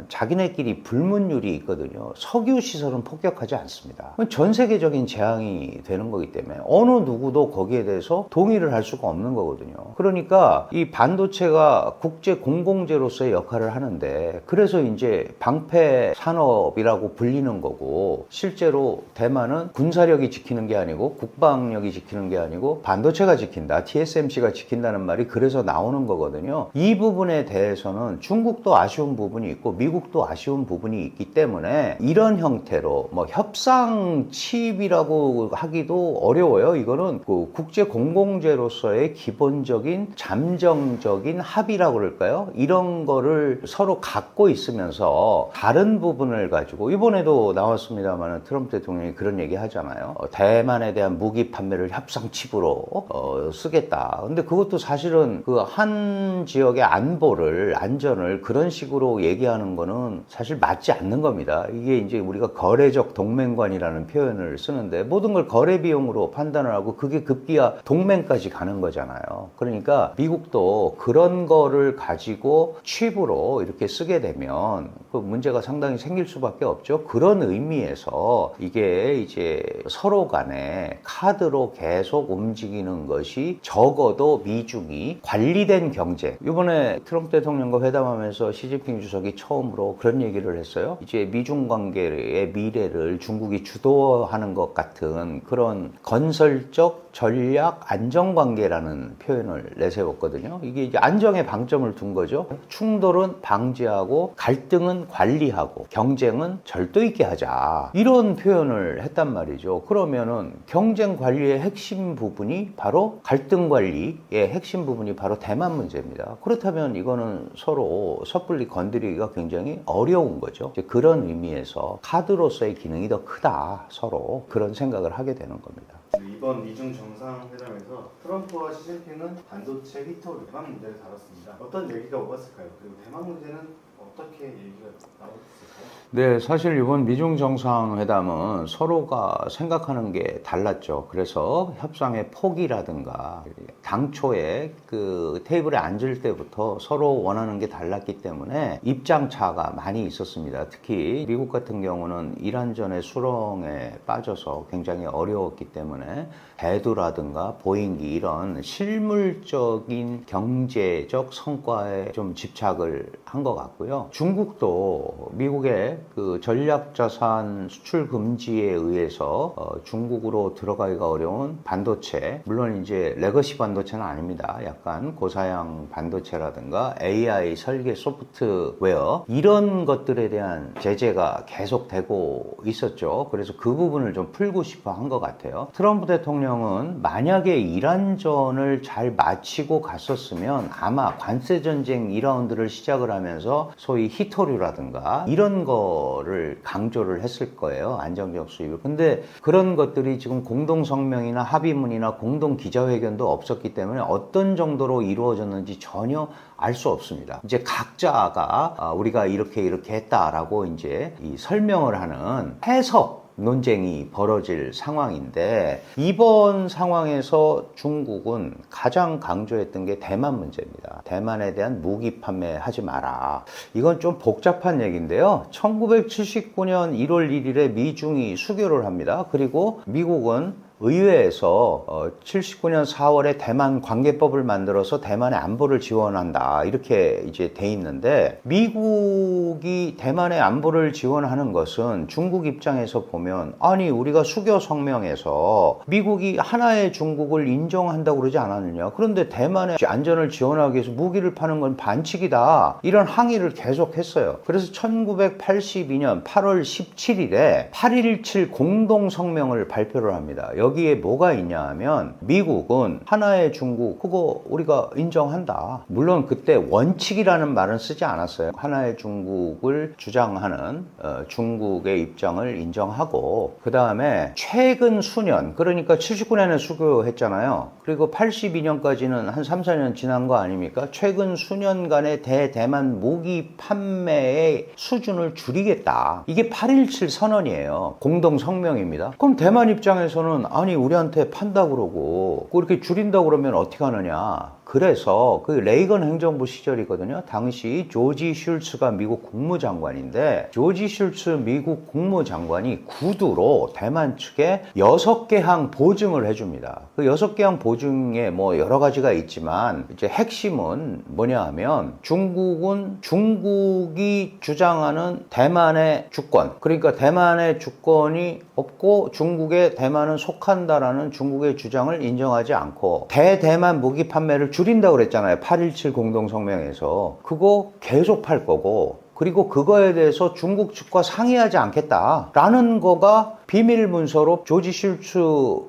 자기네끼리 불문율이 있거든요. 석유 시설은 폭격하지 않습니다. 전 세계적인 재앙이 되는 거기 때문에 어느 누구도 거기에 대해서 동의를 할 수가 없는 거거든요. 그러니까 이 반도체가 국제 공공재로서의 역할을 하는데, 그래서 이제 방패 산업이라고 불리는 거고, 실제로 대만은 군사력이 지키는 게 아니고 국방력이 지키는 게 아니고 반도체가 지킨다, TSMC가 지킨다는 말이 그래서 나오는 거거든요. 이 부분에 대해서는 중국도 아쉬운 부분이 있고 미국도 아쉬운 부분이 있기 때문에 이런 형태로 협상 칩이라고 하기도 어려워요. 이거는 그 국제 공공재로서의 기본적인 잠정적인 합의라고 그럴까요? 이런 거를 서로 갖고 있으면서 다른 부분을 가지고, 이번에도 나왔습니다만 트럼프 대통령이 그런 얘기 하잖아요. 대만에 대한 무기 판매를 협상칩으로 쓰겠다. 근데 그것도 사실은 그 한 지역의 안전을 그런 식으로 얘기하는 거는 사실 맞지 않는 겁니다. 이게 이제 우리가 거래적 동맹관이라는 표현을 쓰는데, 모든 걸 거래 비용으로 판단을 하고 그게 급기야 동맹까지 가는 거잖아요. 그러니까 미국도 그런 거를 가지고 칩으로 이렇게 쓰게 되면 그 문제가 상당히 생길 수밖에 없죠. 그런 의미에서 이게 이제 서로 간에 카드로 계속 움직이는 것이 적어도 미중이 관리된 경제. 이번에 트럼프 대통령과 회담하면서 시진핑 주석이 처음으로 그런 얘기를 했어요. 이제 미중 관계의 미래를 중국이 주도하는 것 같은 그런 건설적 전략 안정관계라는 표현을 내세웠거든요. 이게 이제 안정에 방점을 둔 거죠. 충돌은 방지하고 갈등은 관리하고 경쟁은 절도 있게 하자. 이런 표현을 했단 말이죠. 그러면은 경쟁 관리의 핵심 부분이 바로 갈등 관리의 핵심 부분이 바로 대만 문제입니다. 그렇다면 이거는 서로 섣불리 건드리기가 굉장히 어려운 거죠. 이제 그런 의미에서 카드로서의 기능이 더 크다. 서로 그런 생각을 하게 되는 겁니다. 이번 미중 정상회담에서 트럼프와 시진핑은 반도체 히토류 대만 문제를 다뤘습니다. 어떤 얘기가 오갔을까요? 그리고 대만 문제는 어떻게 얘기가 나왔을까요? 네, 사실 이번 미중 정상회담은 서로가 생각하는 게 달랐죠. 그래서 협상의 폭이라든가 당초에 그 테이블에 앉을 때부터 서로 원하는 게 달랐기 때문에 입장 차가 많이 있었습니다. 특히 미국 같은 경우는 이란전의 수렁에 빠져서 굉장히 어려웠기 때문에 배두라든가 보잉기 이런 실물적인 경제적 성과에 좀 집착을 한 것 같고요. 중국도 미국의 그 전략자산 수출 금지에 의해서 중국으로 들어가기가 어려운 반도체, 물론 이제 레거시 반도체는 아닙니다. 약간 고사양 반도체라든가 AI 설계 소프트웨어 이런 것들에 대한 제재가 계속되고 있었죠. 그래서 그 부분을 좀 풀고 싶어 한 것 같아요. 트럼프 대통령은 만약에 이란전을 잘 마치고 갔었으면 아마 관세 전쟁 2라운드를 시작을 하면서 소위 히토류라든가 이런 거를 강조를 했을 거예요. 안정적 수입을. 근데 그런 것들이 지금 공동성명이나 합의문이나 공동 기자회견도 없었기 때문에 어떤 정도로 이루어졌는지 전혀 알 수 없습니다. 이제 각자가 우리가 이렇게 했다라고 이제 이 설명을 하는 해석 논쟁이 벌어질 상황인데 이번 상황에서 중국은 가장 강조했던 게 대만 문제입니다. 대만에 대한 무기 판매하지 마라. 이건 좀 복잡한 얘기인데요. 1979년 1월 1일에 미중이 수교를 합니다. 그리고 미국은 의회에서 79년 4월에 대만 관계법을 만들어서 대만의 안보를 지원한다 이렇게 이제 돼 있는데 미국이 대만의 안보를 지원하는 것은 중국 입장에서 보면 아니 우리가 수교 성명에서 미국이 하나의 중국을 인정한다고 그러지 않았느냐, 그런데 대만의 안전을 지원하기 위해서 무기를 파는 건 반칙이다 이런 항의를 계속했어요. 그래서 1982년 8월 17일에 8.17 공동성명을 발표를 합니다. 여기에 뭐가 있냐 하면 미국은 하나의 중국 그거 우리가 인정한다. 물론 그때 원칙이라는 말은 쓰지 않았어요. 하나의 중국을 주장하는 중국의 입장을 인정하고 그 다음에 최근 수년 그러니까 79년에 수교했잖아요. 그리고 82년까지는 한 3, 4년 지난 거 아닙니까? 최근 수년간의 대만 무기 판매의 수준을 줄이겠다. 이게 8.17 선언이에요. 공동성명입니다. 그럼 대만 입장에서는 아니 우리한테 판다 그러고 그렇게 줄인다 그러면 어떻게 하느냐. 그래서 그 레이건 행정부 시절이거든요. 당시 조지 슐츠가 미국 국무장관인데 조지 슐츠 미국 국무장관이 구두로 대만 측에 6개 항 보증을 해줍니다. 그 6개 항 보증에 뭐 여러 가지가 있지만 이제 핵심은 뭐냐 하면 중국은 중국이 주장하는 대만의 주권, 그러니까 대만의 주권이 없고 중국에 대만은 속한다라는 중국의 주장을 인정하지 않고 대대만 무기 판매를 줄인다고 그랬잖아요. 8.17 공동성명에서. 그거 계속 팔 거고 그리고 그거에 대해서 중국 측과 상의하지 않겠다라는 거가 비밀 문서로 조지 슐츠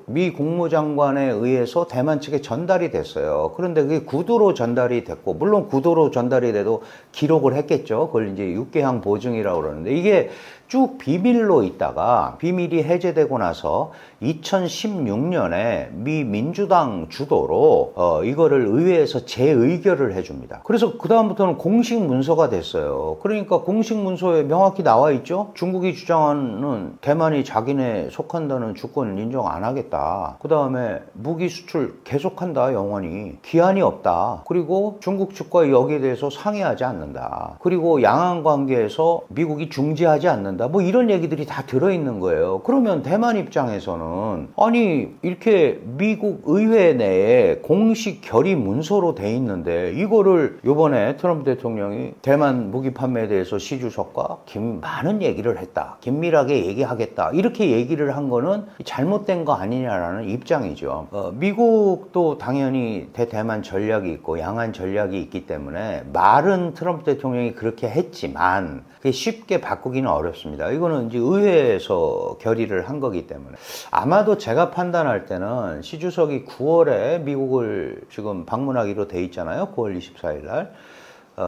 미 국무장관에 의해서 대만 측에 전달이 됐어요. 그런데 그게 구도로 전달이 됐고, 물론 구도로 전달이 돼도 기록을 했겠죠. 그걸 이제 6개항 보증이라고 그러는데 이게 쭉 비밀로 있다가 비밀이 해제되고 나서 2016년에 미 민주당 주도로 이거를 의회에서 재의결을 해줍니다. 그래서 그 다음부터는 공식 문서가 됐어요. 그러니까 공식 문서에 명확히 나와 있죠. 중국이 주장하는 대만이 자기네 속한다는 주권을 인정 안 하겠다. 그 다음에 무기 수출 계속한다. 영원히. 기한이 없다. 그리고 중국 측과 여기에 대해서 상의하지 않는다. 그리고 양안 관계에서 미국이 중지하지 않는다. 뭐 이런 얘기들이 다 들어있는 거예요. 그러면 대만 입장에서는 아니 이렇게 미국 의회 내에 공식 결의 문서로 돼 있는데 이거를 이번에 트럼프 대통령이 대만 무기 판매에 대해서 시 주석과 많은 얘기를 했다. 긴밀하게 얘기하겠다. 이렇게 이렇게 얘기를 한 거는 잘못된 거 아니냐라는 입장이죠. 미국도 당연히 대대만 전략이 있고 양안 전략이 있기 때문에 말은 트럼프 대통령이 그렇게 했지만 그게 쉽게 바꾸기는 어렵습니다. 이거는 이제 의회에서 결의를 한 거기 때문에 아마도 제가 판단할 때는 시 주석이 9월에 미국을 지금 방문하기로 돼 있잖아요. 9월 24일 날.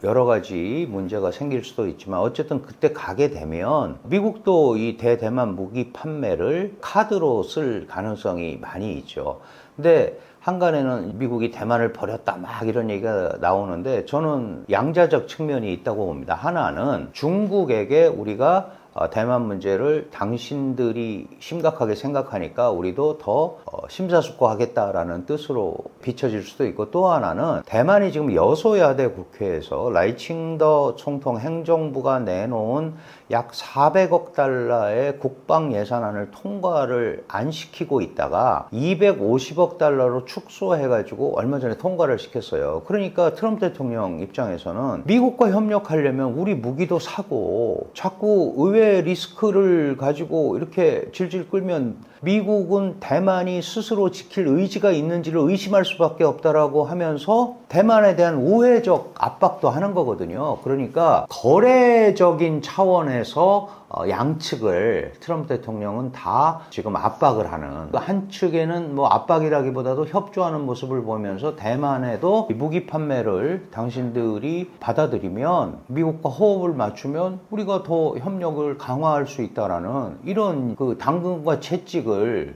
여러 가지 문제가 생길 수도 있지만 어쨌든 그때 가게 되면 미국도 이 대대만 무기 판매를 카드로 쓸 가능성이 많이 있죠. 근데 한간에는 미국이 대만을 버렸다 막 이런 얘기가 나오는데 저는 양자적 측면이 있다고 봅니다. 하나는 중국에게 우리가 대만 문제를 당신들이 심각하게 생각하니까 우리도 더 심사숙고하겠다라는 뜻으로 비춰질 수도 있고, 또 하나는 대만이 지금 여소야대 국회에서 라이칭더 총통 행정부가 내놓은 약 400억 달러의 국방 예산안을 통과를 안 시키고 있다가 250억 달러로 축소해가지고 얼마 전에 통과를 시켰어요. 그러니까 트럼프 대통령 입장에서는 미국과 협력하려면 우리 무기도 사고 자꾸 의외 리스크를 가지고 이렇게 질질 끌면 미국은 대만이 스스로 지킬 의지가 있는지를 의심할 수밖에 없다라고 하면서 대만에 대한 우회적 압박도 하는 거거든요. 그러니까 거래적인 차원에서 양측을 트럼프 대통령은 다 지금 압박을 하는, 한측에는 뭐 압박이라기보다도 협조하는 모습을 보면서 대만에도 무기 판매를 당신들이 받아들이면 미국과 호흡을 맞추면 우리가 더 협력을 강화할 수 있다라는 이런 그 당근과 채찍을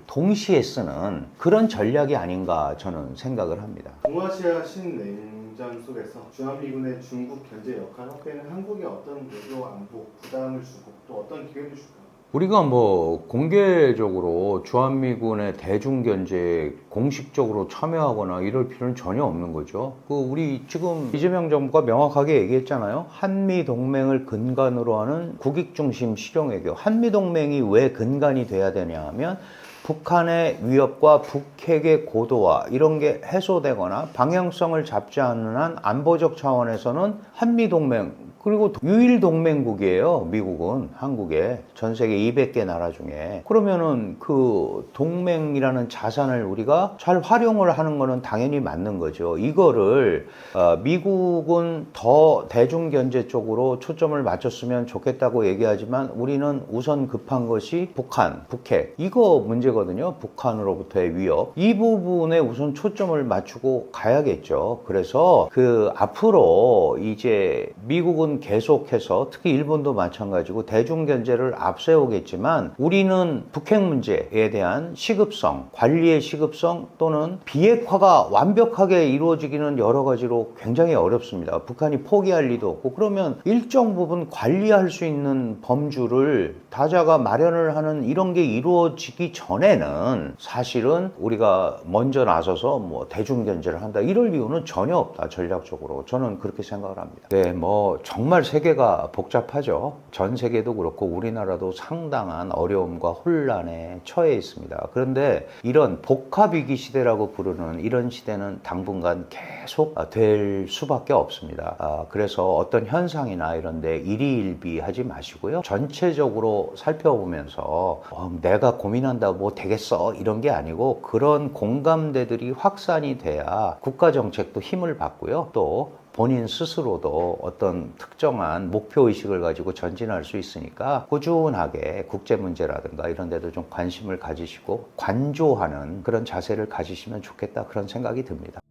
동시에 쓰는 그런 전략이 아닌가 저는 생각을 합니다. 동아시아 신냉전 속에서 주한미군의 중국 견제 역할 확대는 한국에 어떤 외교 안보 부담을 주고 또 어떤 기회를 줄까요? 우리가 뭐 공개적으로 주한미군의 대중견제에 공식적으로 참여하거나 이럴 필요는 전혀 없는 거죠. 우리 지금 이재명 정부가 명확하게 얘기했잖아요. 한미동맹을 근간으로 하는 국익중심 실용외교. 한미동맹이 왜 근간이 돼야 되냐 하면 북한의 위협과 북핵의 고도화 이런 게 해소되거나 방향성을 잡지 않는 한 안보적 차원에서는 한미동맹, 그리고 유일 동맹국이에요. 미국은 한국에 전 세계 200개 나라 중에. 그러면은 그 동맹이라는 자산을 우리가 잘 활용을 하는 거는 당연히 맞는 거죠. 이거를 미국은 더 대중견제 쪽으로 초점을 맞췄으면 좋겠다고 얘기하지만 우리는 우선 급한 것이 북한, 북핵 이거 문제거든요. 북한으로부터의 위협, 이 부분에 우선 초점을 맞추고 가야겠죠. 그래서 그 앞으로 이제 미국은 계속해서 특히 일본도 마찬가지고 대중견제를 앞세우겠지만 우리는 북핵 문제에 대한 시급성, 관리의 시급성 또는 비핵화가 완벽하게 이루어지기는 여러 가지로 굉장히 어렵습니다. 북한이 포기할 리도 없고, 그러면 일정 부분 관리할 수 있는 범주를 다자가 마련을 하는 이런 게 이루어지기 전에는 사실은 우리가 먼저 나서서 뭐 대중견제를 한다 이럴 이유는 전혀 없다. 전략적으로 저는 그렇게 생각을 합니다. 네, 뭐 정말 세계가 복잡하죠. 전 세계도 그렇고 우리나라도 상당한 어려움과 혼란에 처해 있습니다. 그런데 이런 복합위기 시대라고 부르는 이런 시대는 당분간 계속 될 수밖에 없습니다. 그래서 어떤 현상이나 이런 데 일희일비하지 마시고요. 전체적으로 살펴보면서 내가 고민한다 뭐 되겠어 이런 게 아니고 그런 공감대들이 확산이 돼야 국가정책도 힘을 받고요. 또 본인 스스로도 어떤 특정한 목표의식을 가지고 전진할 수 있으니까 꾸준하게 국제 문제라든가 이런 데도 좀 관심을 가지시고 관조하는 그런 자세를 가지시면 좋겠다 그런 생각이 듭니다.